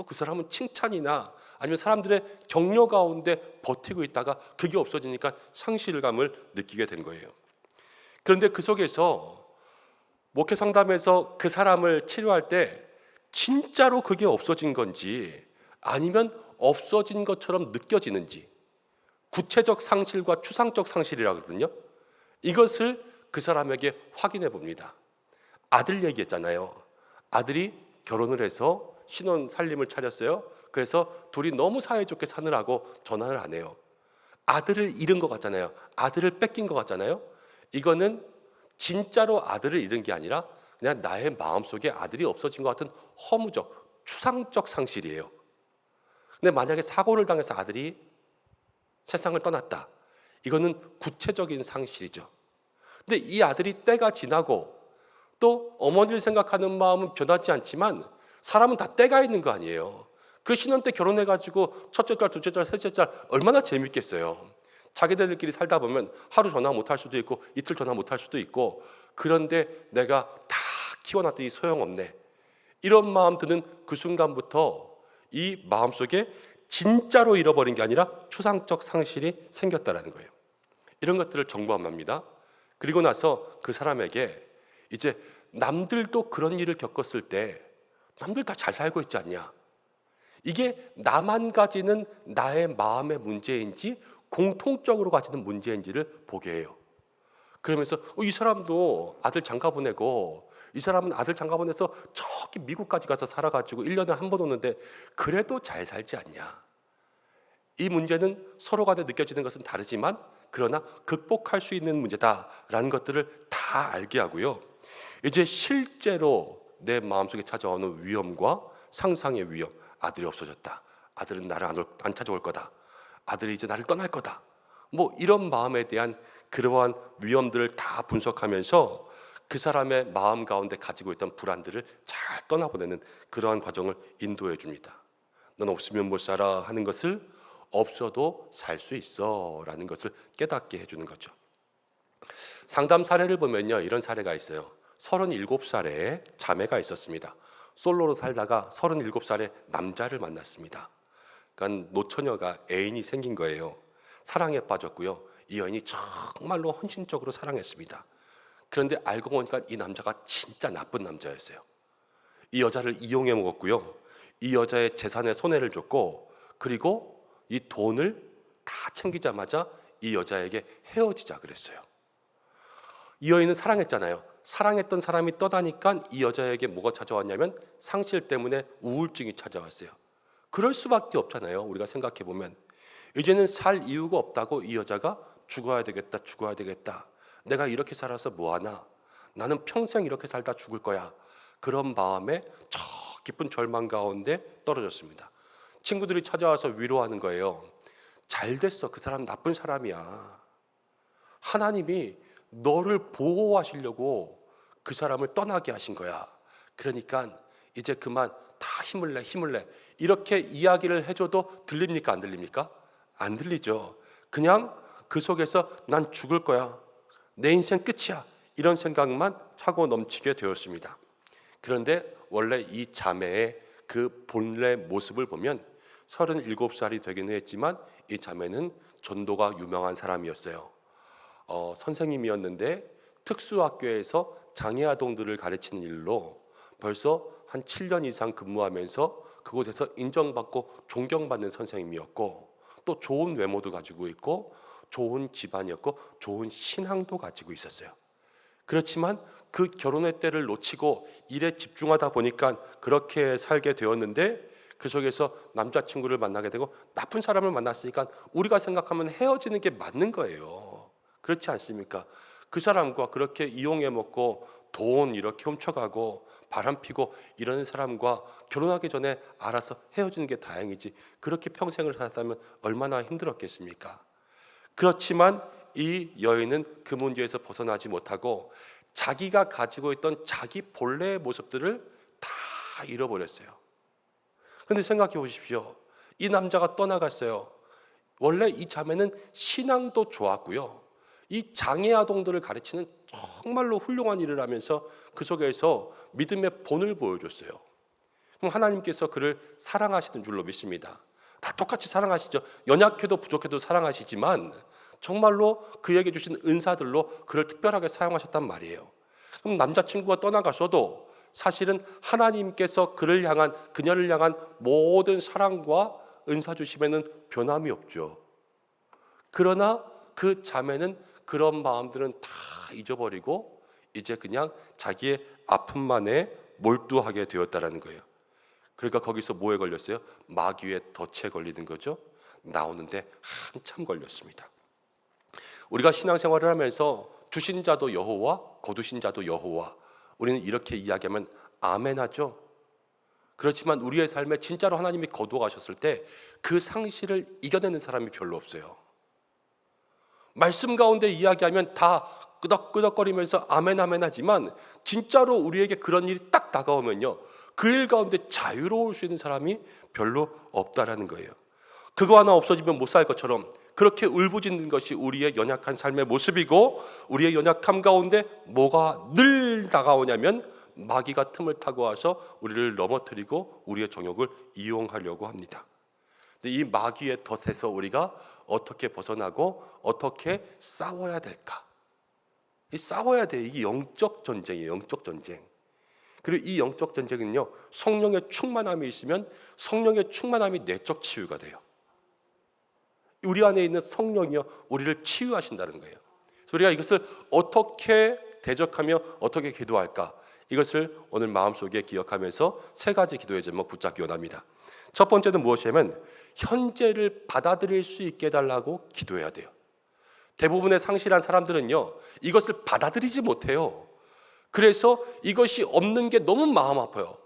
그 사람은 칭찬이나 아니면 사람들의 격려 가운데 버티고 있다가 그게 없어지니까 상실감을 느끼게 된 거예요. 그런데 그 속에서 목회 상담에서 그 사람을 치료할 때 진짜로 그게 없어진 건지 아니면 없어진 것처럼 느껴지는지, 구체적 상실과 추상적 상실이라 그러거든요. 이것을 그 사람에게 확인해 봅니다. 아들 얘기했잖아요. 아들이 결혼을 해서 신혼 살림을 차렸어요. 그래서 둘이 너무 사이좋게 사느라고 전화를 안 해요. 아들을 잃은 것 같잖아요. 아들을 뺏긴 것 같잖아요. 이거는 진짜로 아들을 잃은 게 아니라 그냥 나의 마음속에 아들이 없어진 것 같은 허무적, 추상적 상실이에요. 근데 만약에 사고를 당해서 아들이 세상을 떠났다, 이거는 구체적인 상실이죠. 근데 이 아들이 때가 지나고 또 어머니를 생각하는 마음은 변하지 않지만 사람은 다 때가 있는 거 아니에요. 그 신혼 때 결혼해가지고 첫째 달, 둘째 달, 셋째 달 얼마나 재밌겠어요. 자기들끼리 살다 보면 하루 전화 못할 수도 있고 이틀 전화 못할 수도 있고, 그런데 내가 다 키워놨더니 소용없네, 이런 마음 드는 그 순간부터 이 마음속에 진짜로 잃어버린 게 아니라 추상적 상실이 생겼다는 거예요. 이런 것들을 정보합니다. 그리고 나서 그 사람에게 이제 남들도 그런 일을 겪었을 때 남들 다 잘 살고 있지 않냐, 이게 나만 가지는 나의 마음의 문제인지 공통적으로 가지는 문제인지를 보게 해요. 그러면서 이 사람도 아들 장가 보내고, 이 사람은 아들 장가 보내서 저기 미국까지 가서 살아가지고 1년에 한 번 오는데 그래도 잘 살지 않냐. 이 문제는 서로 간에 느껴지는 것은 다르지만 그러나 극복할 수 있는 문제다라는 것들을 다 알게 하고요. 이제 실제로 내 마음속에 찾아오는 위험과 상상의 위험, 아들이 없어졌다, 아들은 나를 안 찾아올 거다, 아들이 이제 나를 떠날 거다, 뭐 이런 마음에 대한 그러한 위험들을 다 분석하면서 그 사람의 마음 가운데 가지고 있던 불안들을 잘 떠나보내는 그러한 과정을 인도해 줍니다. 넌 없으면 못 살아 하는 것을 없어도 살 수 있어 라는 것을 깨닫게 해주는 거죠. 상담 사례를 보면요, 이런 사례가 있어요. 37살의 자매가 있었습니다. 솔로로 살다가 37살의 남자를 만났습니다. 그러니까 노처녀가 애인이 생긴 거예요. 사랑에 빠졌고요. 이 여인이 정말로 헌신적으로 사랑했습니다. 그런데 알고 보니까 이 남자가 진짜 나쁜 남자였어요. 이 여자를 이용해 먹었고요. 이 여자의 재산에 손해를 줬고, 그리고 이 돈을 다 챙기자마자 이 여자에게 헤어지자 그랬어요. 이 여인은 사랑했잖아요. 사랑했던 사람이 떠나니까 이 여자에게 뭐가 찾아왔냐면 상실 때문에 우울증이 찾아왔어요. 그럴 수밖에 없잖아요. 우리가 생각해 보면 이제는 살 이유가 없다고 이 여자가 죽어야 되겠다, 죽어야 되겠다, 내가 이렇게 살아서 뭐하나, 나는 평생 이렇게 살다 죽을 거야, 그런 마음에 저 깊은 절망 가운데 떨어졌습니다. 친구들이 찾아와서 위로하는 거예요. 잘 됐어, 그 사람 나쁜 사람이야. 하나님이 너를 보호하시려고 그 사람을 떠나게 하신 거야. 그러니까 이제 그만 다 힘을 내 이렇게 이야기를 해줘도 들립니까? 안 들립니까? 안 들리죠. 그냥 그 속에서 난 죽을 거야, 내 인생 끝이야, 이런 생각만 차고 넘치게 되었습니다. 그런데 원래 이 자매의 그 본래 모습을 보면 37살이 되기는 했지만 이 자매는 전도가 유명한 사람이었어요. 선생님이었는데 특수학교에서 장애아동들을 가르치는 일로 벌써 한 7년 이상 근무하면서 그곳에서 인정받고 존경받는 선생님이었고, 또 좋은 외모도 가지고 있고 좋은 집안이었고 좋은 신앙도 가지고 있었어요. 그렇지만 그 결혼의 때를 놓치고 일에 집중하다 보니까 그렇게 살게 되었는데, 그 속에서 남자친구를 만나게 되고 나쁜 사람을 만났으니까 우리가 생각하면 헤어지는 게 맞는 거예요. 그렇지 않습니까? 그 사람과 그렇게 이용해 먹고 돈 이렇게 훔쳐가고 바람 피고 이러는 사람과 결혼하기 전에 알아서 헤어지는 게 다행이지, 그렇게 평생을 살았다면 얼마나 힘들었겠습니까? 그렇지만 이 여인은 그 문제에서 벗어나지 못하고 자기가 가지고 있던 자기 본래의 모습들을 다 잃어버렸어요. 그런데 생각해 보십시오. 이 남자가 떠나갔어요. 원래 이 자매는 신앙도 좋았고요, 이 장애 아동들을 가르치는 정말로 훌륭한 일을 하면서 그 속에서 믿음의 본을 보여줬어요. 그럼 하나님께서 그를 사랑하시는 줄로 믿습니다. 다 똑같이 사랑하시죠. 연약해도 부족해도 사랑하시지만 정말로 그에게 주신 은사들로 그를 특별하게 사용하셨단 말이에요. 그럼 남자친구가 떠나가서도 사실은 하나님께서 그녀를 향한 모든 사랑과 은사 주심에는 변함이 없죠. 그러나 그 자매는 그런 마음들은 다 잊어버리고 이제 그냥 자기의 아픔만에 몰두하게 되었다라는 거예요. 그러니까 거기서 뭐에 걸렸어요? 마귀의 덫에 걸리는 거죠. 나오는데 한참 걸렸습니다. 우리가 신앙생활을 하면서 주신 자도 여호와, 거두신 자도 여호와, 우리는 이렇게 이야기하면 아멘하죠. 그렇지만 우리의 삶에 진짜로 하나님이 거두어 가셨을 때 그 상실을 이겨내는 사람이 별로 없어요. 말씀 가운데 이야기하면 다 끄덕끄덕거리면서 아멘 아멘 하지만 진짜로 우리에게 그런 일이 딱 다가오면요, 그 일 가운데 자유로울 수 있는 사람이 별로 없다라는 거예요. 그거 하나 없어지면 못 살 것처럼 그렇게 울부짖는 것이 우리의 연약한 삶의 모습이고, 우리의 연약함 가운데 뭐가 늘 다가오냐면 마귀가 틈을 타고 와서 우리를 넘어뜨리고 우리의 정욕을 이용하려고 합니다. 근데 이 마귀의 덫에서 우리가 어떻게 벗어나고 어떻게 싸워야 될까? 싸워야 돼. 이게 영적 전쟁이에요. 영적 전쟁. 그리고 이 영적 전쟁은요, 성령의 충만함이 있으면 성령의 충만함이 내적 치유가 돼요. 우리 안에 있는 성령이요, 우리를 치유하신다는 거예요. 그래서 우리가 이것을 어떻게 대적하며 어떻게 기도할까? 이것을 오늘 마음속에 기억하면서 세 가지 기도의 제목 붙잡기 원합니다. 첫 번째는 무엇이냐면 현재를 받아들일 수 있게 해달라고 기도해야 돼요. 대부분의 상실한 사람들은요, 이것을 받아들이지 못해요. 그래서 이것이 없는 게 너무 마음 아파요.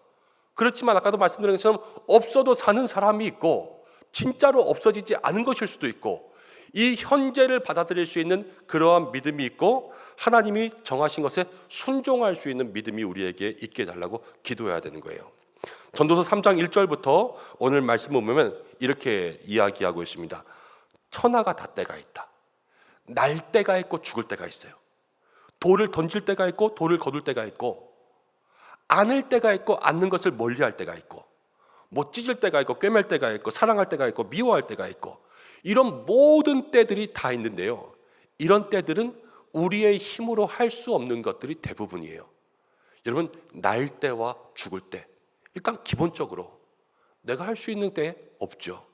그렇지만 아까도 말씀드린 것처럼 없어도 사는 사람이 있고 진짜로 없어지지 않은 것일 수도 있고, 이 현재를 받아들일 수 있는 그러한 믿음이 있고 하나님이 정하신 것에 순종할 수 있는 믿음이 우리에게 있게 해달라고 기도해야 되는 거예요. 전도서 3장 1절부터 오늘 말씀을 보면 이렇게 이야기하고 있습니다. 천하가 다 때가 있다. 날 때가 있고 죽을 때가 있어요. 돌을 던질 때가 있고 돌을 거둘 때가 있고, 안을 때가 있고 않는 것을 멀리할 때가 있고, 못 찢을 때가 있고 꿰맬 때가 있고 사랑할 때가 있고 미워할 때가 있고, 이런 모든 때들이 다 있는데요, 이런 때들은 우리의 힘으로 할 수 없는 것들이 대부분이에요. 여러분, 날 때와 죽을 때, 일단 기본적으로 내가 할 수 있는 때 없죠.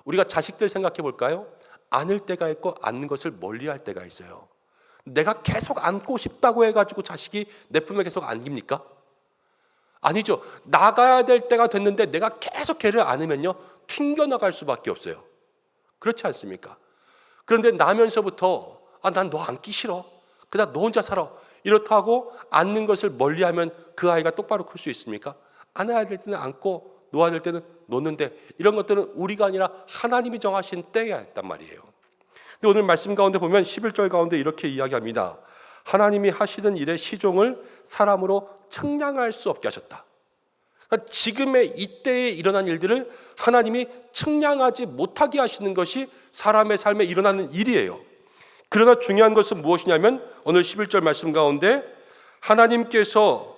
우리가 자식들 생각해 볼까요? 안을 때가 있고 안는 것을 멀리할 때가 있어요. 내가 계속 안고 싶다고 해가지고 자식이 내 품에 계속 안깁니까? 아니죠. 나가야 될 때가 됐는데 내가 계속 걔를 안으면요, 튕겨나갈 수밖에 없어요. 그렇지 않습니까? 그런데 나면서부터 난 너 안기 싫어, 그냥 너 혼자 살아, 이렇다고 안는 것을 멀리하면 그 아이가 똑바로 클 수 있습니까? 안아야 될 때는 안고 놓아야 될 때는 놓는데, 이런 것들은 우리가 아니라 하나님이 정하신 때가 있단 말이에요. 근데 오늘 말씀 가운데 보면 11절 가운데 이렇게 이야기합니다. 하나님이 하시는 일의 시종을 사람으로 측량할 수 없게 하셨다. 지금의 이때에 일어난 일들을 하나님이 측량하지 못하게 하시는 것이 사람의 삶에 일어나는 일이에요. 그러나 중요한 것은 무엇이냐면 오늘 11절 말씀 가운데 하나님께서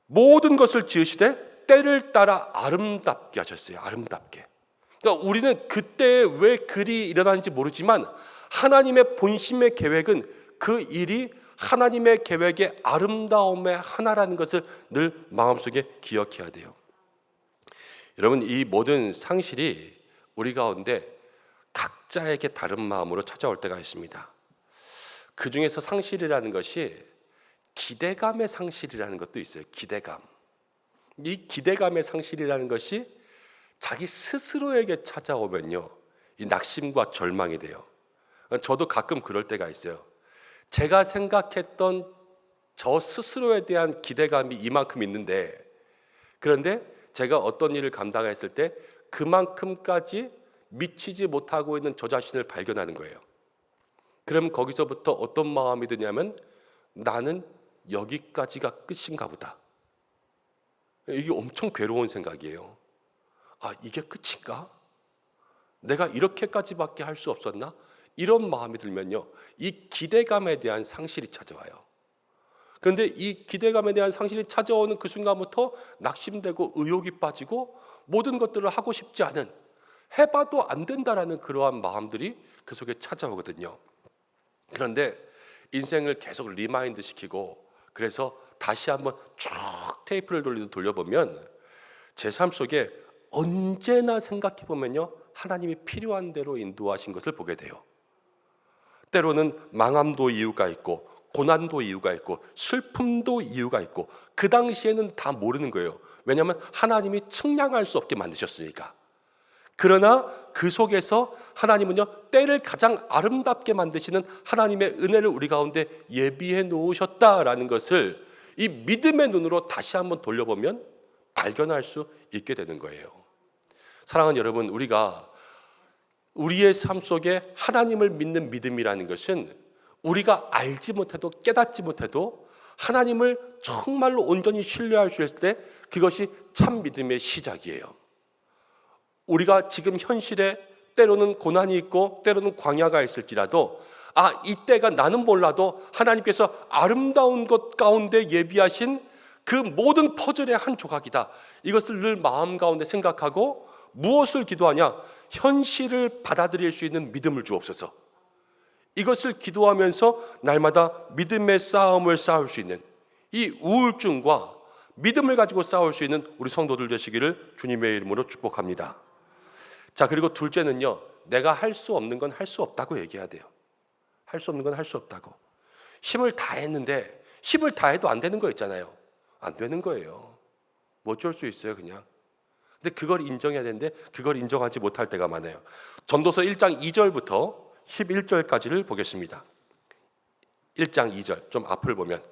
모든 것을 지으시되 때를 따라 아름답게 하셨어요. 아름답게. 그러니까 우리는 그때 왜 그리 일어나는지 모르지만 하나님의 본심의 계획은 그 일이 하나님의 계획의 아름다움의 하나라는 것을 늘 마음속에 기억해야 돼요. 여러분, 이 모든 상실이 우리 가운데 각자에게 다른 마음으로 찾아올 때가 있습니다. 그 중에서 상실이라는 것이 기대감의 상실이라는 것도 있어요. 기대감. 이 기대감의 상실이라는 것이 자기 스스로에게 찾아오면요, 이 낙심과 절망이 돼요. 저도 가끔 그럴 때가 있어요. 제가 생각했던 저 스스로에 대한 기대감이 이만큼 있는데, 그런데 제가 어떤 일을 감당했을 때 그만큼까지 미치지 못하고 있는 저 자신을 발견하는 거예요. 그럼 거기서부터 어떤 마음이 드냐면 나는 여기까지가 끝인가 보다. 이게 엄청 괴로운 생각이에요. 아, 이게 끝인가? 내가 이렇게까지밖에 할 수 없었나? 이런 마음이 들면요, 이 기대감에 대한 상실이 찾아와요. 그런데 이 기대감에 대한 상실이 찾아오는 그 순간부터 낙심되고 의욕이 빠지고 모든 것들을 하고 싶지 않은, 해봐도 안 된다라는 그러한 마음들이 그 속에 찾아오거든요. 그런데 인생을 계속 리마인드 시키고 그래서 다시 한번 쭉 테이프를 돌려보면 제 삶 속에 언제나 생각해 보면요, 하나님이 필요한 대로 인도하신 것을 보게 돼요. 때로는 망함도 이유가 있고 고난도 이유가 있고 슬픔도 이유가 있고 그 당시에는 다 모르는 거예요. 왜냐하면 하나님이 측량할 수 없게 만드셨으니까. 그러나 그 속에서 하나님은요, 때를 가장 아름답게 만드시는 하나님의 은혜를 우리 가운데 예비해 놓으셨다라는 것을 이 믿음의 눈으로 다시 한번 돌려보면 발견할 수 있게 되는 거예요. 사랑하는 여러분, 우리가 우리의 삶 속에 하나님을 믿는 믿음이라는 것은 우리가 알지 못해도 깨닫지 못해도 하나님을 정말로 온전히 신뢰할 수 있을 때 그것이 참 믿음의 시작이에요. 우리가 지금 현실에 때로는 고난이 있고 때로는 광야가 있을지라도 이때가 나는 몰라도 하나님께서 아름다운 것 가운데 예비하신 그 모든 퍼즐의 한 조각이다. 이것을 늘 마음 가운데 생각하고 무엇을 기도하냐? 현실을 받아들일 수 있는 믿음을 주옵소서. 이것을 기도하면서 날마다 믿음의 싸움을 싸울 수 있는 이 우울증과 믿음을 가지고 싸울 수 있는 우리 성도들 되시기를 주님의 이름으로 축복합니다. 자, 그리고 둘째는요, 내가 할 수 없는 건 할 수 없다고 얘기해야 돼요. 할 수 없는 건 할 수 없다고. 힘을 다했는데 힘을 다해도 안 되는 거 있잖아요. 안 되는 거예요. 뭐 어쩔 수 있어요, 그냥. 근데 그걸 인정해야 되는데 그걸 인정하지 못할 때가 많아요. 전도서 1장 2절부터 11절까지를 보겠습니다. 1장 2절, 좀 앞을 보면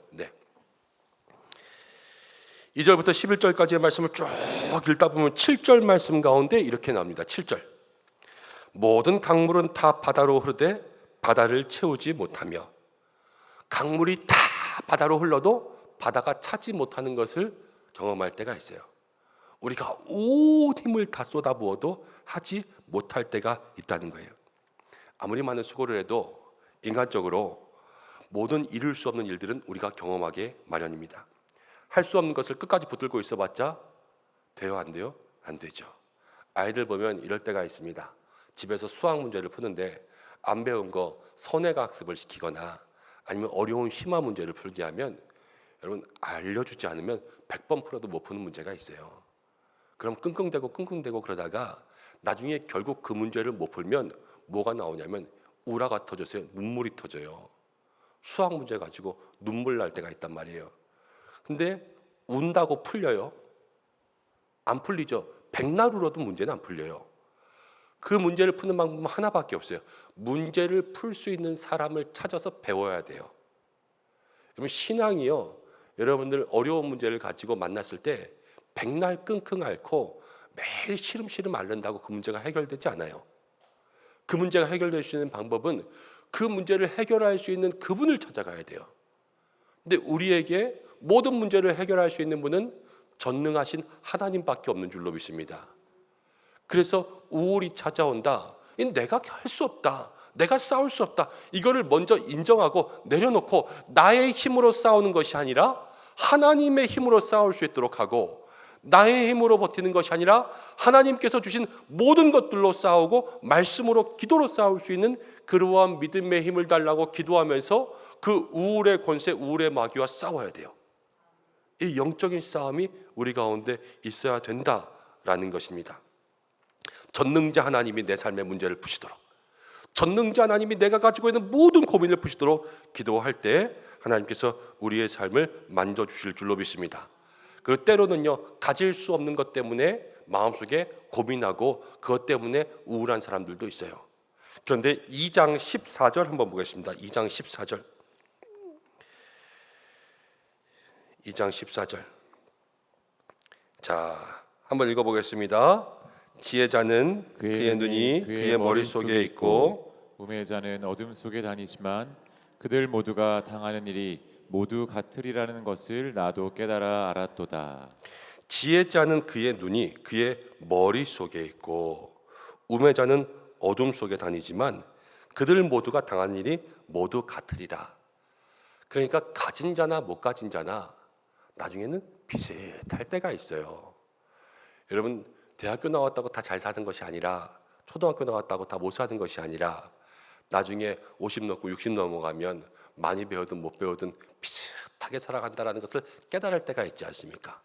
2절부터 11절까지의 말씀을 쭉 읽다 보면 7절 말씀 가운데 이렇게 나옵니다. 7절. 모든 강물은 다 바다로 흐르되 바다를 채우지 못하며, 강물이 다 바다로 흘러도 바다가 차지 못하는 것을 경험할 때가 있어요. 우리가 온 힘을 다 쏟아부어도 하지 못할 때가 있다는 거예요. 아무리 많은 수고를 해도 인간적으로 모든 이룰 수 없는 일들은 우리가 경험하게 마련입니다. 할 수 없는 것을 끝까지 붙들고 있어봤자 돼요, 안 돼요? 안 되죠. 아이들 보면 이럴 때가 있습니다. 집에서 수학 문제를 푸는데 안 배운 거 선행 학습을 시키거나 아니면 어려운 심화 문제를 풀게 하면 여러분, 알려주지 않으면 100번 풀어도 못 푸는 문제가 있어요. 그럼 끙끙대고 그러다가 나중에 결국 그 문제를 못 풀면 뭐가 나오냐면 우라가 터져서요, 눈물이 터져요. 수학 문제 가지고 눈물 날 때가 있단 말이에요. 근데 운다고 풀려요? 안 풀리죠. 백날 울어도 문제는 안 풀려요. 그 문제를 푸는 방법은 하나밖에 없어요. 문제를 풀 수 있는 사람을 찾아서 배워야 돼요. 여러분, 신앙이요, 여러분들 어려운 문제를 가지고 만났을 때 백날 끙끙 앓고 매일 시름시름 앓는다고 그 문제가 해결되지 않아요. 그 문제가 해결될 수 있는 방법은 그 문제를 해결할 수 있는 그분을 찾아가야 돼요. 근데 우리에게 모든 문제를 해결할 수 있는 분은 전능하신 하나님밖에 없는 줄로 믿습니다. 그래서 우울이 찾아온다. 내가 할 수 없다. 내가 싸울 수 없다. 이거를 먼저 인정하고 내려놓고 나의 힘으로 싸우는 것이 아니라 하나님의 힘으로 싸울 수 있도록 하고, 나의 힘으로 버티는 것이 아니라 하나님께서 주신 모든 것들로 싸우고 말씀으로 기도로 싸울 수 있는 그러한 믿음의 힘을 달라고 기도하면서 그 우울의 권세, 우울의 마귀와 싸워야 돼요. 이 영적인 싸움이 우리 가운데 있어야 된다라는 것입니다. 전능자 하나님이 내 삶의 문제를 푸시도록, 전능자 하나님이 내가 가지고 있는 모든 고민을 푸시도록 기도할 때 하나님께서 우리의 삶을 만져주실 줄로 믿습니다. 그리고 때로는요, 가질 수 없는 것 때문에 마음속에 고민하고 그것 때문에 우울한 사람들도 있어요. 그런데 2장 14절 한번 보겠습니다. 2장 14절. 2장 14절. 자, 한번 읽어보겠습니다. 지혜자는 그의 눈이 그의 머릿속에 있고 우매자는 어둠 속에 다니지만 그들 모두가 당하는 일이 모두 같으리라는 것을 나도 깨달아 알았도다. 지혜자는 그의 눈이 그의 머릿속에 있고 우매자는 어둠 속에 다니지만 그들 모두가 당하는 일이 모두 같으리라. 그러니까 가진 자나 못 가진 자나 나중에는 비슷할 때가 있어요. 여러분, 대학교 나왔다고 다 잘 사는 것이 아니라, 초등학교 나왔다고 다 못 사는 것이 아니라 나중에 50 넘고 60 넘어가면 많이 배우든 못 배우든 비슷하게 살아간다는 것을 깨달을 때가 있지 않습니까?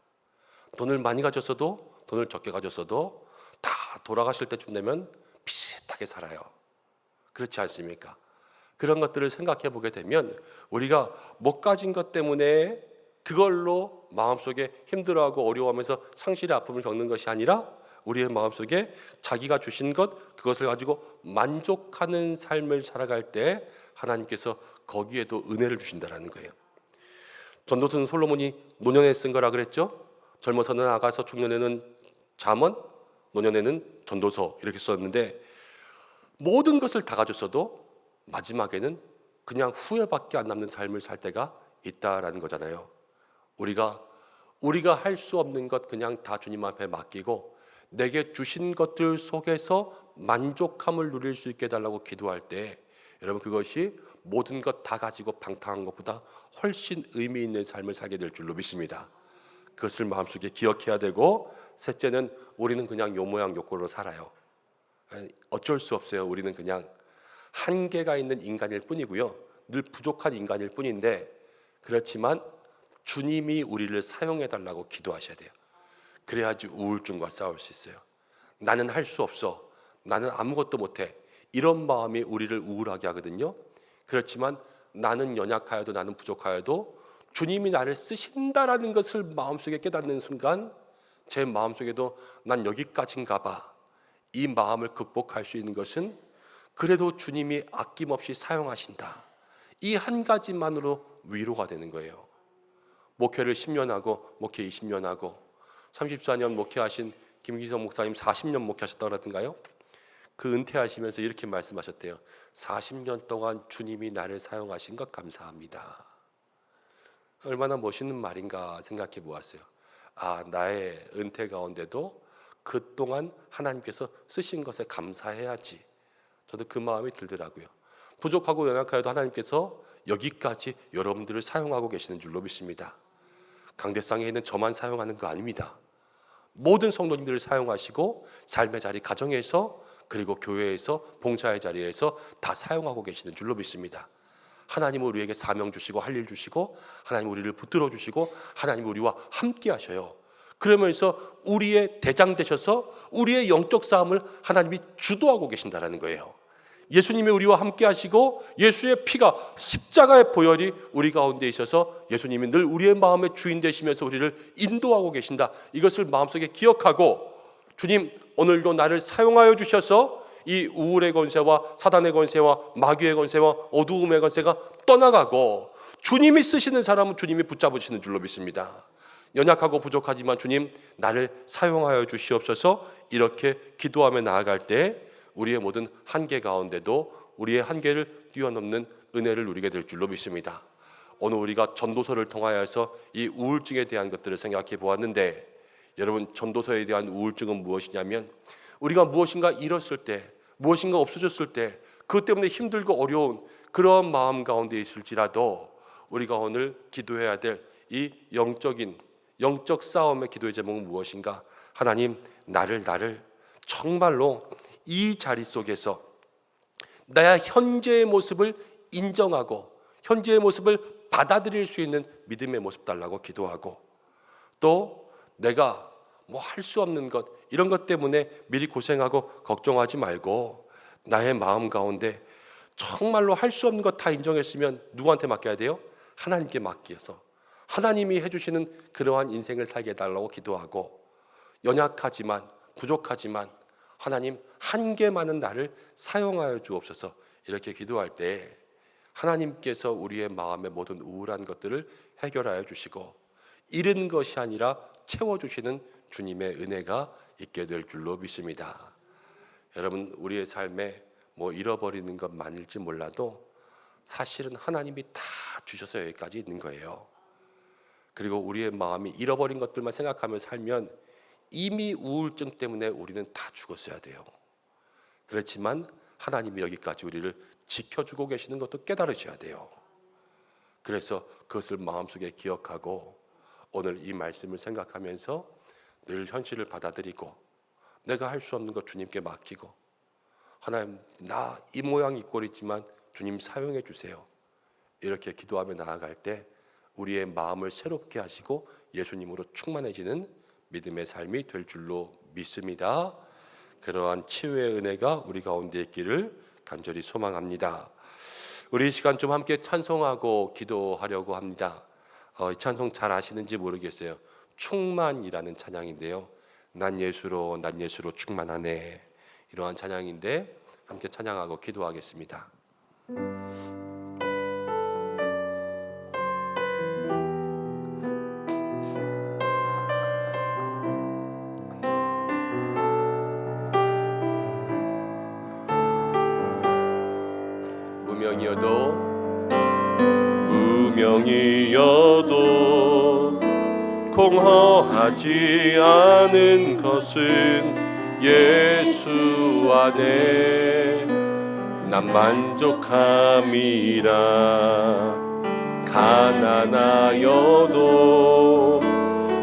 돈을 많이 가졌어도 돈을 적게 가졌어도 다 돌아가실 때쯤 되면 비슷하게 살아요. 그렇지 않습니까? 그런 것들을 생각해 보게 되면 우리가 못 가진 것 때문에 그걸로 마음속에 힘들어하고 어려워하면서 상실의 아픔을 겪는 것이 아니라 우리의 마음속에 자기가 주신 것, 그것을 가지고 만족하는 삶을 살아갈 때 하나님께서 거기에도 은혜를 주신다는 거예요. 전도서는 솔로몬이 노년에 쓴 거라 그랬죠. 젊어서는 아가서, 중년에는 잠언, 노년에는 전도서 이렇게 썼는데 모든 것을 다 가졌어도 마지막에는 그냥 후회밖에 안 남는 삶을 살 때가 있다라는 거잖아요. 우리가 할 수 없는 것 그냥 다 주님 앞에 맡기고 내게 주신 것들 속에서 만족함을 누릴 수 있게 해달라고 기도할 때 여러분, 그것이 모든 것 다 가지고 방탕한 것보다 훨씬 의미 있는 삶을 살게 될 줄로 믿습니다. 그것을 마음속에 기억해야 되고, 셋째는 우리는 그냥 요 모양 요 꼴로 살아요. 어쩔 수 없어요. 우리는 그냥 한계가 있는 인간일 뿐이고요, 늘 부족한 인간일 뿐인데, 그렇지만 주님이 우리를 사용해 달라고 기도하셔야 돼요. 그래야지 우울증과 싸울 수 있어요. 나는 할 수 없어, 나는 아무것도 못해, 이런 마음이 우리를 우울하게 하거든요. 그렇지만 나는 연약하여도, 나는 부족하여도 주님이 나를 쓰신다라는 것을 마음속에 깨닫는 순간 제 마음속에도 난 여기까지인가 봐, 이 마음을 극복할 수 있는 것은 그래도 주님이 아낌없이 사용하신다, 이 한 가지만으로 위로가 되는 거예요. 목회를 10년 하고 목회 20년 하고 34년 목회하신 김기성 목사님 40년 목회하셨다고 그러던가요? 그 은퇴하시면서 이렇게 말씀하셨대요. 40년 동안 주님이 나를 사용하신 것 감사합니다. 얼마나 멋있는 말인가 생각해 보았어요. 아, 나의 은퇴 가운데도 그동안 하나님께서 쓰신 것에 감사해야지. 저도 그 마음이 들더라고요. 부족하고 연약하여도 하나님께서 여기까지 여러분들을 사용하고 계시는 줄로 믿습니다. 강대상에 있는 저만 사용하는 거 아닙니다. 모든 성도님들을 사용하시고 삶의 자리, 가정에서, 그리고 교회에서, 봉사의 자리에서 다 사용하고 계시는 줄로 믿습니다. 하나님은 우리에게 사명 주시고 할 일 주시고 하나님 우리를 붙들어 주시고 하나님 우리와 함께 하셔요. 그러면서 우리의 대장 되셔서 우리의 영적 싸움을 하나님이 주도하고 계신다는 거예요. 예수님이 우리와 함께 하시고 예수의 피가, 십자가의 보혈이 우리 가운데 있어서 예수님이 늘 우리의 마음의 주인 되시면서 우리를 인도하고 계신다, 이것을 마음속에 기억하고, 주님 오늘도 나를 사용하여 주셔서 이 우울의 권세와 사단의 권세와 마귀의 권세와 어두움의 권세가 떠나가고 주님이 쓰시는 사람은 주님이 붙잡으시는 줄로 믿습니다. 연약하고 부족하지만 주님 나를 사용하여 주시옵소서, 이렇게 기도하며 나아갈 때 우리의 모든 한계 가운데도 우리의 한계를 뛰어넘는 은혜를 누리게 될 줄로 믿습니다. 오늘 우리가 전도서를 통하여서 이 우울증에 대한 것들을 생각해 보았는데, 여러분, 전도서에 대한 우울증은 무엇이냐면 우리가 무엇인가 잃었을 때, 무엇인가 없어졌을 때 그것 때문에 힘들고 어려운 그러한 마음 가운데 있을지라도 우리가 오늘 기도해야 될 이 영적 싸움의 기도의 제목은 무엇인가? 하나님, 나를 정말로 이 자리 속에서 나의 현재의 모습을 인정하고 현재의 모습을 받아들일 수 있는 믿음의 모습 달라고 기도하고, 또 내가 뭐 할 수 없는 것, 이런 것 때문에 미리 고생하고 걱정하지 말고 나의 마음 가운데 정말로 할 수 없는 것 다 인정했으면 누구한테 맡겨야 돼요? 하나님께 맡겨서 하나님이 해주시는 그러한 인생을 살게 해달라고 기도하고, 연약하지만 부족하지만 하나님, 한계 많은 나를 사용하여 주옵소서, 이렇게 기도할 때 하나님께서 우리의 마음의 모든 우울한 것들을 해결하여 주시고 잃은 것이 아니라 채워주시는 주님의 은혜가 있게 될 줄로 믿습니다. 여러분, 우리의 삶에 뭐 잃어버리는 것 많을지 몰라도 사실은 하나님이 다 주셔서 여기까지 있는 거예요. 그리고 우리의 마음이 잃어버린 것들만 생각하며 살면 이미 우울증 때문에 우리는 다 죽었어야 돼요. 그렇지만 하나님이 여기까지 우리를 지켜주고 계시는 것도 깨달으셔야 돼요. 그래서 그것을 마음속에 기억하고 오늘 이 말씀을 생각하면서 늘 현실을 받아들이고 내가 할 수 없는 것 주님께 맡기고, 하나님, 나 이 모양 이 꼴이지만 주님 사용해 주세요, 이렇게 기도하며 나아갈 때 우리의 마음을 새롭게 하시고 예수님으로 충만해지는 믿음의 삶이 될 줄로 믿습니다. 그러한 치유의 은혜가 우리 가운데 있기를 간절히 소망합니다. 우리 이 시간 좀 함께 찬송하고 기도하려고 합니다. 이 찬송 잘 아시는지 모르겠어요. 충만이라는 찬양인데요, 난 예수로 충만하네, 이러한 찬양인데 함께 찬양하고 기도하겠습니다. 무명이어도 공허하지 않은 것은 예수 안에 난 만족함이라. 가난하여도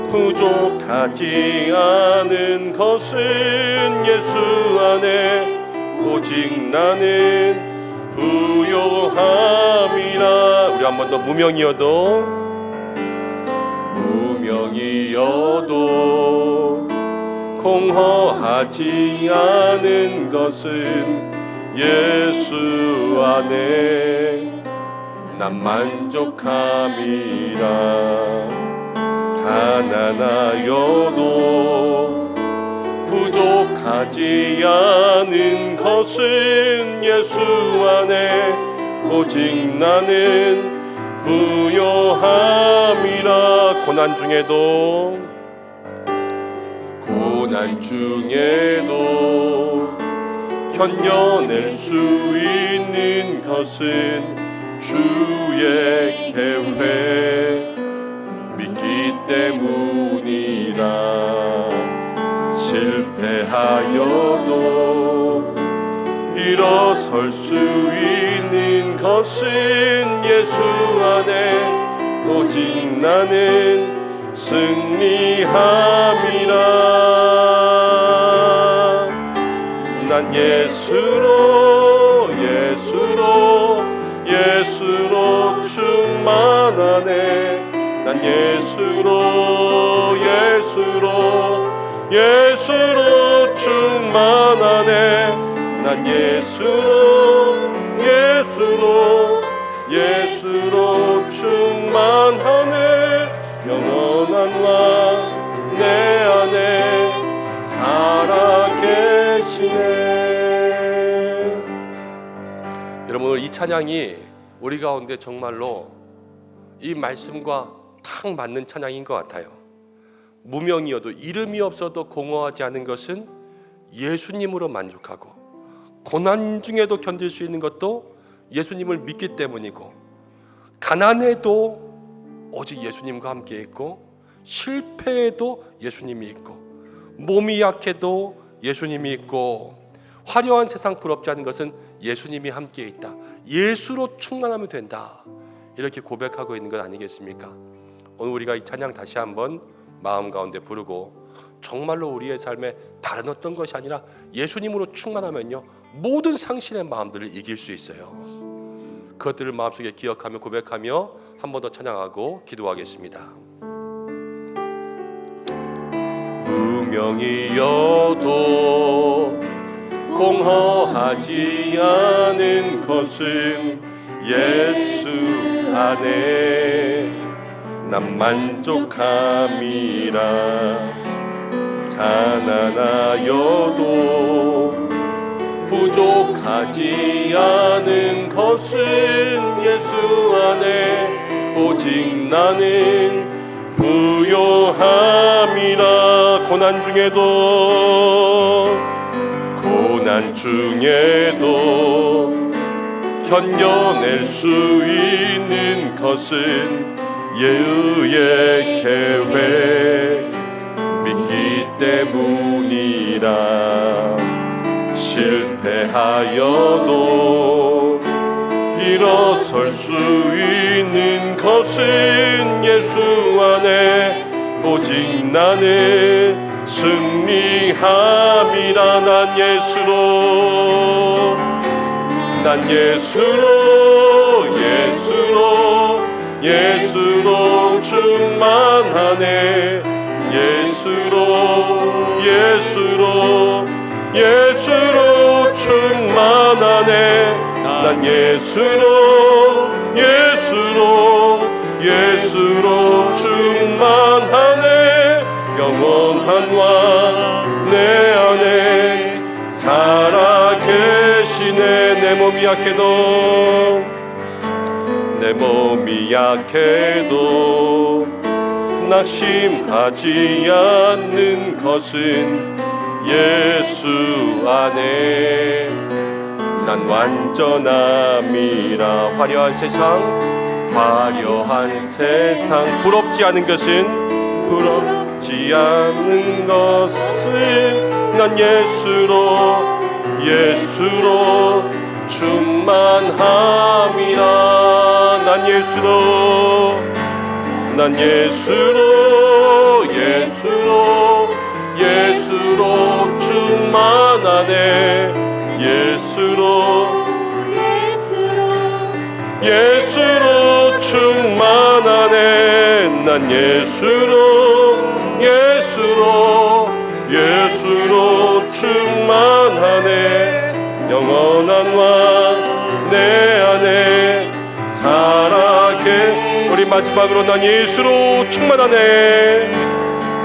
부족하지 않은 것은 예수 안에 오직 나는 부요함이라. 우리 한 번 더. 무명이어도 공허하지 않은 것은 예수 안에 난 만족함이라. 가난하여도 부족하지 않은 것은 예수 안에 오직 나는 부요함이라. 고난 중에도 견뎌낼 수 있는 것은 주의 계획 믿기 때문이라. 실패하여도 일어설 수 있는 것은 예수 안에 오직 나는 승리함이라. 난 예수로 충만하네. 난 예수로 충만하네. 난 예수로 충만하네. 영원한 왕 내 안에 살아계시네. 여러분, 오늘 이 찬양이 우리 가운데 정말로 이 말씀과 딱 맞는 찬양인 것 같아요. 무명이어도, 이름이 없어도 공허하지 않은 것은 예수님으로 만족하고, 고난 중에도 견딜 수 있는 것도 예수님을 믿기 때문이고, 가난해도 오직 예수님과 함께 있고, 실패해도 예수님이 있고, 몸이 약해도 예수님이 있고, 화려한 세상 부럽지 않은 것은 예수님이 함께 있다. 예수로 충만하면 된다. 이렇게 고백하고 있는 것 아니겠습니까? 오늘 우리가 이 찬양 다시 한번 마음 가운데 부르고, 정말로 우리의 삶에 다른 어떤 것이 아니라 예수님으로 충만하면요, 모든 상실의 마음들을 이길 수 있어요. 그것들을 마음속에 기억하며 고백하며 한 번 더 찬양하고 기도하겠습니다. 무명이어도 공허하지 않은 것은 예수 안에 난 만족함이라. 가난하여도 부족하지 않은 것은 예수 안에 오직 나는 부요함이라. 고난 중에도 견뎌낼 수 있는 것은 예의의 계획 믿기 때문이라. 실패하여도 일어설 수 있는 것은 예수 안에 오직 나는 승리함이라. 난 예수로 충만하네. 예수로 충만하네. 난 예수로 충만하네. 영원한 왕 내 안에 살아계시네. 내 몸이 약해도 낙심하지 않는 것은 예수 안에 난 완전함이라. 화려한 세상 부럽지 않은 것은 난 예수로 충만함이라. 난 예수로 충만하네. 예수로 충만하네. 난 예수로 충만하네. 영원한 왕 내 안에 살아계. 우리 마지막으로 난 예수로 충만하네.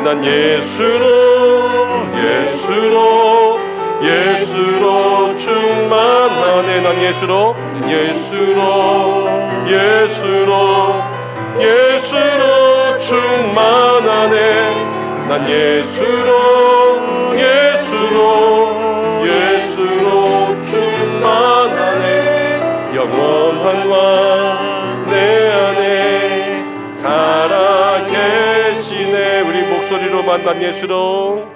난 예수로 충만하네. 난 예수로 충만하네. 난 예수로 충만하네. 영원한 왕 내 안에 살아계시네. 우리 목소리로만 난 예수로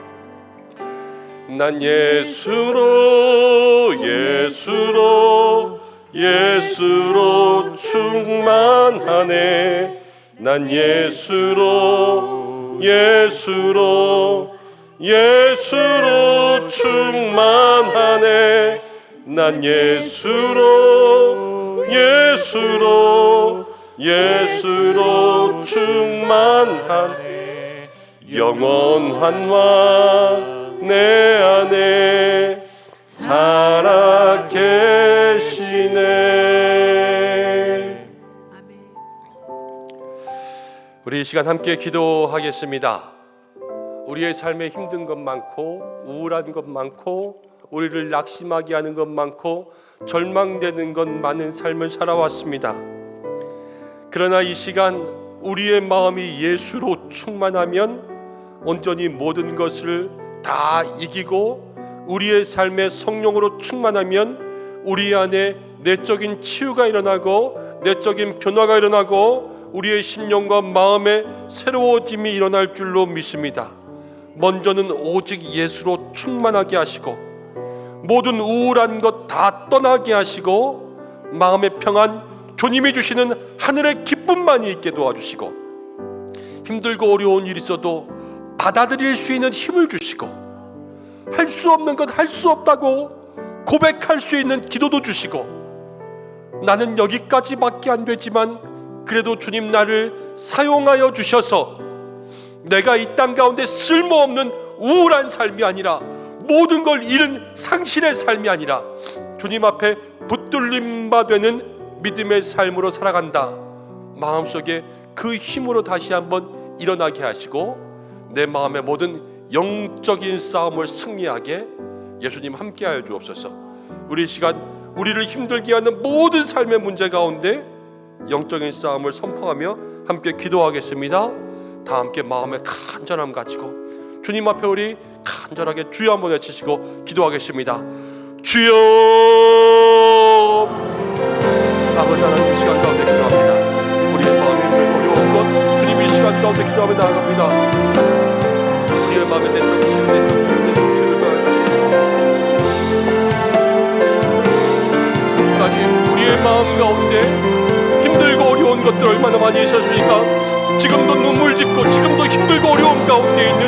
충만하네. 난 예수로 충만하네. 난 예수로 충만하네. 영원한 왕 내 안에 살아계시네. 우리 이 시간 함께 기도하겠습니다. 우리의 삶에 힘든 것 많고 우울한 것 많고 우리를 낙심하게 하는 것 많고 절망되는 것 많은 삶을 살아왔습니다. 그러나 이 시간 우리의 마음이 예수로 충만하면 온전히 모든 것을 다 이기고, 우리의 삶에 성령으로 충만하면 우리 안에 내적인 치유가 일어나고 내적인 변화가 일어나고 우리의 심령과 마음의 새로워짐이 일어날 줄로 믿습니다. 먼저는 오직 예수로 충만하게 하시고 모든 우울한 것 다 떠나게 하시고 마음의 평안, 주님이 주시는 하늘의 기쁨만이 있게 도와주시고 힘들고 어려운 일이 있어도 받아들일 수 있는 힘을 주시고 할 수 없는 것 할 수 없다고 고백할 수 있는 기도도 주시고 나는 여기까지밖에 안 되지만 그래도 주님 나를 사용하여 주셔서 내가 이 땅 가운데 쓸모없는 우울한 삶이 아니라 모든 걸 잃은 상실의 삶이 아니라 주님 앞에 붙들림 바 되는 믿음의 삶으로 살아간다. 마음속에 그 힘으로 다시 한번 일어나게 하시고 내 마음의 모든 영적인 싸움을 승리하게 예수님 함께하여 주옵소서. 우리 시간 우리를 힘들게 하는 모든 삶의 문제 가운데 영적인 싸움을 선포하며 함께 기도하겠습니다. 다 함께 마음의 간절함 가지고 주님 앞에 우리 간절하게 주여 한번 외치시고 기도하겠습니다. 주여. 아버지 하나님, 이 시간 가운데 기도합니다. 우리의 마음이 어려운 것 주님 이 시간 가운데 기도하며 나아갑니다. 우리의 마음에 내적 치유, 내적 치유, 내적 치유를 하나님, 우리의 마음 가운데 힘들고 어려운 것들 얼마나 많이 있었습니까? 지금도 눈물 짓고 지금도 힘들고 어려운 가운데 있는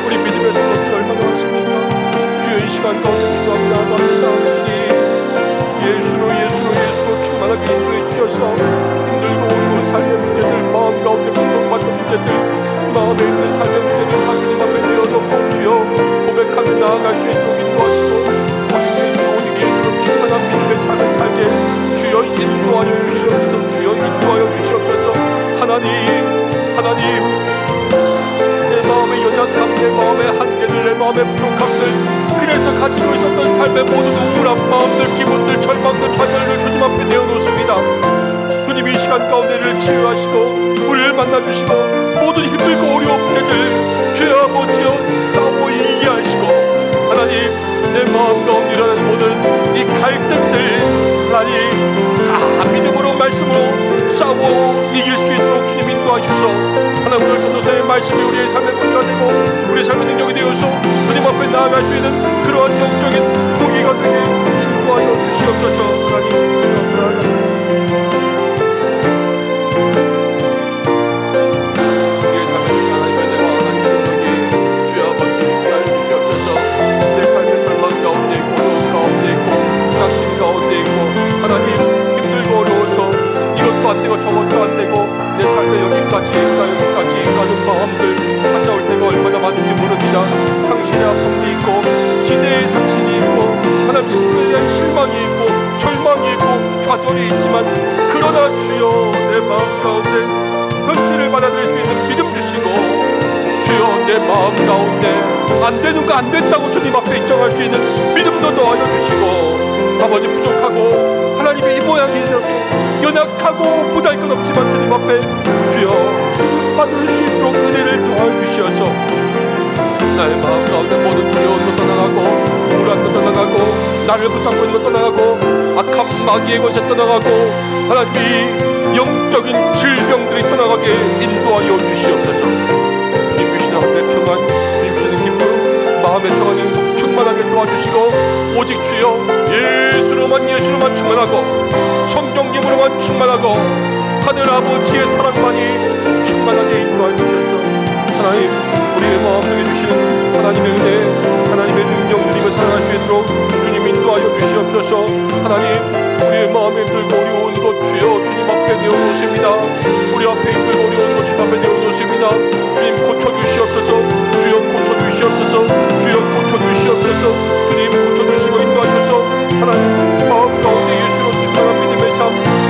우리 믿음의 성도들이 얼마나 많습니까? 주여 이 시간 가운데 기도합니다. 주님 예수로 충만하게 인도해 주셔서 힘들고 어려운 삶의 문제들, 마음 가운데 공동받는 문제들, 마음에 있는 삶의 문제들 다 주님 앞에 내어놓고 주여 고백하며 나아갈 수 있도록 인도하시고 오직 예수로 충만한 믿음의 삶을 살게 주여 인도하여 주시옵소서. 주여 인도하여 주시옵소서. 하나님 내 마음의 연약함, 내 마음의 한계들, 내 마음의 부족함들, 그래서 가지고 있었던 삶의 모든 우울한 마음들, 기분들, 절망들, 좌절을 주님 앞에 내어놓습니다. 주님 이 시간 가운데를 치유하시고 우리를 만나주시고 모든 힘들고 어려운 문제들 주여 아버지여 싸워 이기게 하시고 하나님 내 마음 가운데 일어나는 모든 이 갈등들 하나님 다 믿음으로 말씀으로 싸워 이길 수 있도록 주님 인도하셔서 하나님 오늘 전도서의 말씀이 우리의 삶의 문제가 되고 우리의 삶의 능력이 되어서 주님 앞에 나아갈 수 있는 그러한 영적인 무기가 되게 인도하여 주시옵소서. 하나님 우리의 삶의 문제 하나님의 내가 하나님께 주여 아버지 인도하여 주시옵소서. 내 삶의 절망 가운데 있고 어려움 가운데 있고 불확신 가운데 있고 하나님 힘들고 어려워서 이것도 안 되고 저것도 안 되고 내 삶에 여기까지 가는 마음들 찾아올 때가 얼마나 많은지 모릅니다. 상실의 아픔이 있고 기대의 상실이 있고 하나님 스스로에 대한 실망이 있고 절망이 있고 좌절이 있지만 그러나 주여 내 마음 가운데 현실을 받아들일 수 있는 믿음 주시고 주여 내 마음 가운데 안 되는 거 안 된다고 주님 앞에 인정할 수 있는 믿음도 더하여 주시고 아버지 부족하고 하나님의 이 모양이 이렇게 연약하고 보잘것없지만 주님 앞에 주여 받을 수 있도록 은혜를 더하여 주시어서 나의 마음 가운데 모든 두려운 것 떠나가고 우울한 것 떠나가고 나를 붙잡고 있는 것 떠나가고 악한 마귀의 것에 떠나가고 하나님이 영적인 질병들이 떠나가게 인도하여 주시옵소서. 주님 주시는 하늘의 평안, 주님 주시는 기쁨, 마음의 평안을 충만하게 도와주시고 오직 주여 예수로만 충만하고 성령님으로만 충만하고 하늘 아버지의 사랑만이 충만하게 인도하여 주셔서 하나님 우리의 마음속에 주시는 하나님의 은혜, 하나님의 능력 누리며 살아갈 수 있도록 주님 인도하여 주시옵소서. 하나님 우리의 마음에 힘들고 어려운 것 주여 주님 앞에 내어놓습니다. 우리 앞에 힘들고 어려운 것 주님 앞에 내어놓습니다. 주님 고쳐주시옵소서. 주여 고쳐주시옵소서. 주여 고쳐주시옵소서. 주님 고쳐주시고 인도하셔서 하나님 마음 가운데 예수로 충만한 믿음의 삶,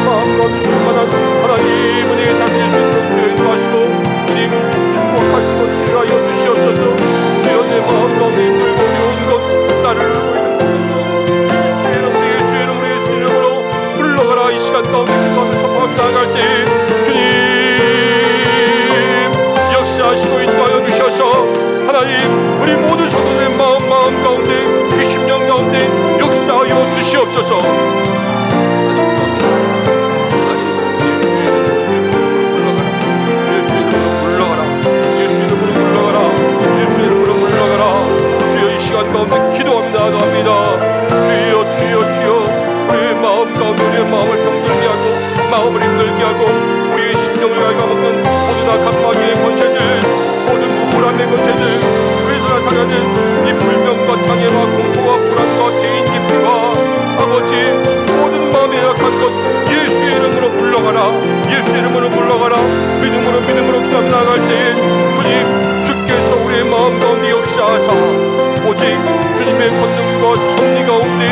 마음 가운데 충만한 하나님 은혜의 삶 예수로 주여 인도하시고 주님 축복하시고 치료하여 주시옵소서. 주여 내 마음 가운데 힘들고 어려운 것 나를 누르고 있는 모든 것 예수의 이름으로 예수의 이름으로 물러가라. 이 시간 가운데 기도하며 선포하며 나아갈 때 주님 역사하시고 인도하여 주셔서 하나님 우리 모든 성도들의 마음 가운데 그 심령 가운데 역사하여 주시옵소서. 믿음의 권능과 섭리 가운데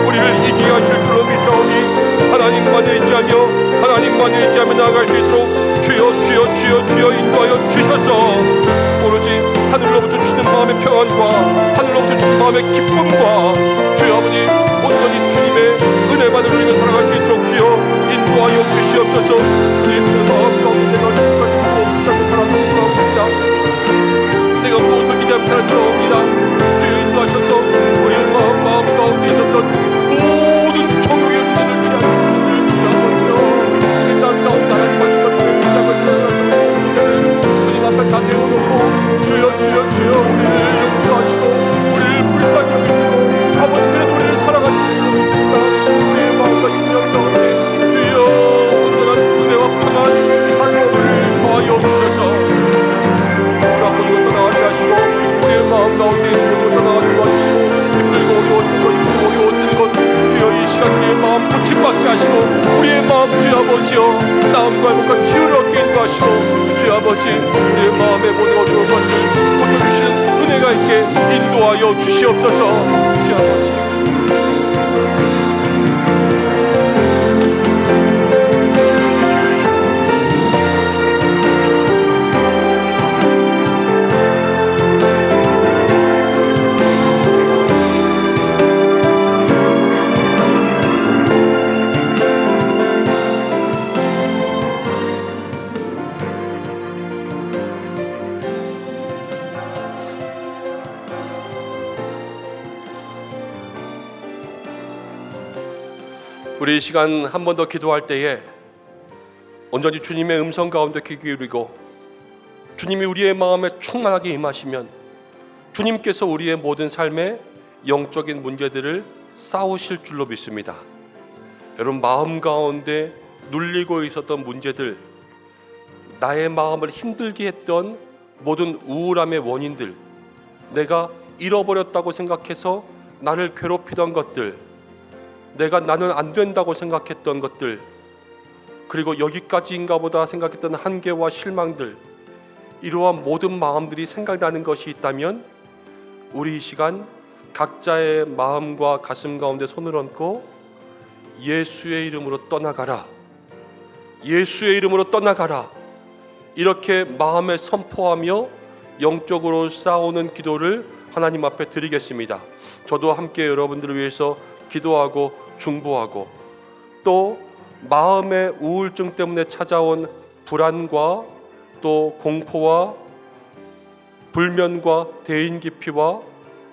우리를 이기게 하실 줄로 믿사오니 하나님만에 의지하며 하나님만에 의지하며 나아갈 수 있도록 주여 주여 주여 주여 인도하여 주셔서 오로지 하늘로부터 주시는 마음의 평안과 하늘로부터 주시는 마음의 기쁨과 주여 아버지 온전히 주님의 은혜만으로 인해 살아갈 수 있도록 주여 인도하여 주시옵소서. 우리의 마음 가운데 내가 지금까지 무엇을 잡고 살았습니다. 내가 무엇을 기대하며 살았습니다. 주여 인도하셔서 우리의 마음 가운데 있었던 모든 정욕의 문제를 취하는 주여 아버지여 이 땅 가운데 하나님만이 것들을 의지하고 주님 앞에 다 내어놓고 주여 주여 주여 우리를 용서하시고 우리를 불쌍히 여기시고 아버지 그래도 우리를 사랑하시는 분이 있습니다. 우리의 마음과 심령 가운데 주여 온전한 은혜와 평안 샬롬을 더하여 주셔서 우울한 모든 것 떠나가게 하시고 우리의 마음 가운데 있는 것 떠나가게 도와주시고 힘들고 어려웠던 것 주여 이 시간 우리의 마음 고침받게 하시고 우리의 마음 주여 아버지여 나음과 행복과 치유를 얻게 인도하시고 주여 아버지 우리의 마음의 모든 어려운 것을 고쳐주시는 은혜가 있게 인도하여 주시옵소서. 주여 아버지 우리 이 시간 한 번 더 기도할 때에 온전히 주님의 음성 가운데 귀 기울이고 주님이 우리의 마음에 충만하게 임하시면 주님께서 우리의 모든 삶의 영적인 문제들을 싸우실 줄로 믿습니다. 여러분 마음 가운데 눌리고 있었던 문제들, 나의 마음을 힘들게 했던 모든 우울함의 원인들, 내가 잃어버렸다고 생각해서 나를 괴롭히던 것들, 나는 안 된다고 생각했던 것들, 그리고 여기까지인가 보다 생각했던 한계와 실망들, 이러한 모든 마음들이 생각나는 것이 있다면 우리 이 시간 각자의 마음과 가슴 가운데 손을 얹고 예수의 이름으로 떠나가라, 예수의 이름으로 떠나가라, 이렇게 마음에 선포하며 영적으로 싸우는 기도를 하나님 앞에 드리겠습니다. 저도 함께 여러분들을 위해서 기도하고 중보하고 또 마음의 우울증 때문에 찾아온 불안과 또 공포와 불면과 대인 기피와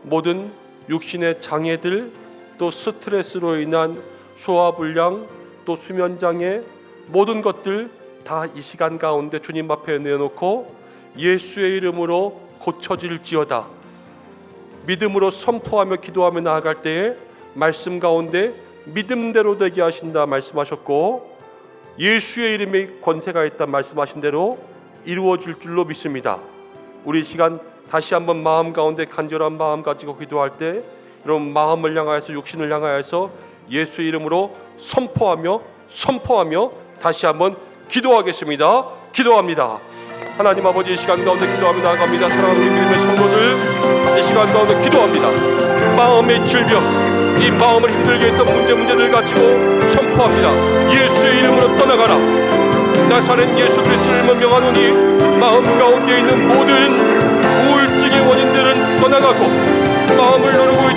모든 육신의 장애들, 또 스트레스로 인한 소화불량, 또 수면장애, 모든 것들 다 이 시간 가운데 주님 앞에 내놓고 예수의 이름으로 고쳐질지어다 믿음으로 선포하며 기도하며 나아갈 때에 말씀 가운데 믿음대로 되게 하신다 말씀하셨고 예수의 이름에 권세가 있다 말씀하신 대로 이루어질 줄로 믿습니다. 우리 시간 다시 한번 마음 가운데 간절한 마음 가지고 기도할 때 여러분 마음을 향하여서 육신을 향하여서 예수의 이름으로 선포하며 다시 한번 기도하겠습니다. 기도합니다. 하나님 아버지 이 시간 가운데 기도하며 나아갑니다. 사랑하는 우리 믿음의 성도들 이 시간 가운데 기도합니다. 마음의 질병, 이 마음을 힘들게 했던 문제들 가지고 선포합니다. 예수의 이름으로 떠나가라. 나사렛 예수 그리스도를 명하노니 마음 가운데 있는 모든 우울증의 원인들은 떠나가고 마음을 누르고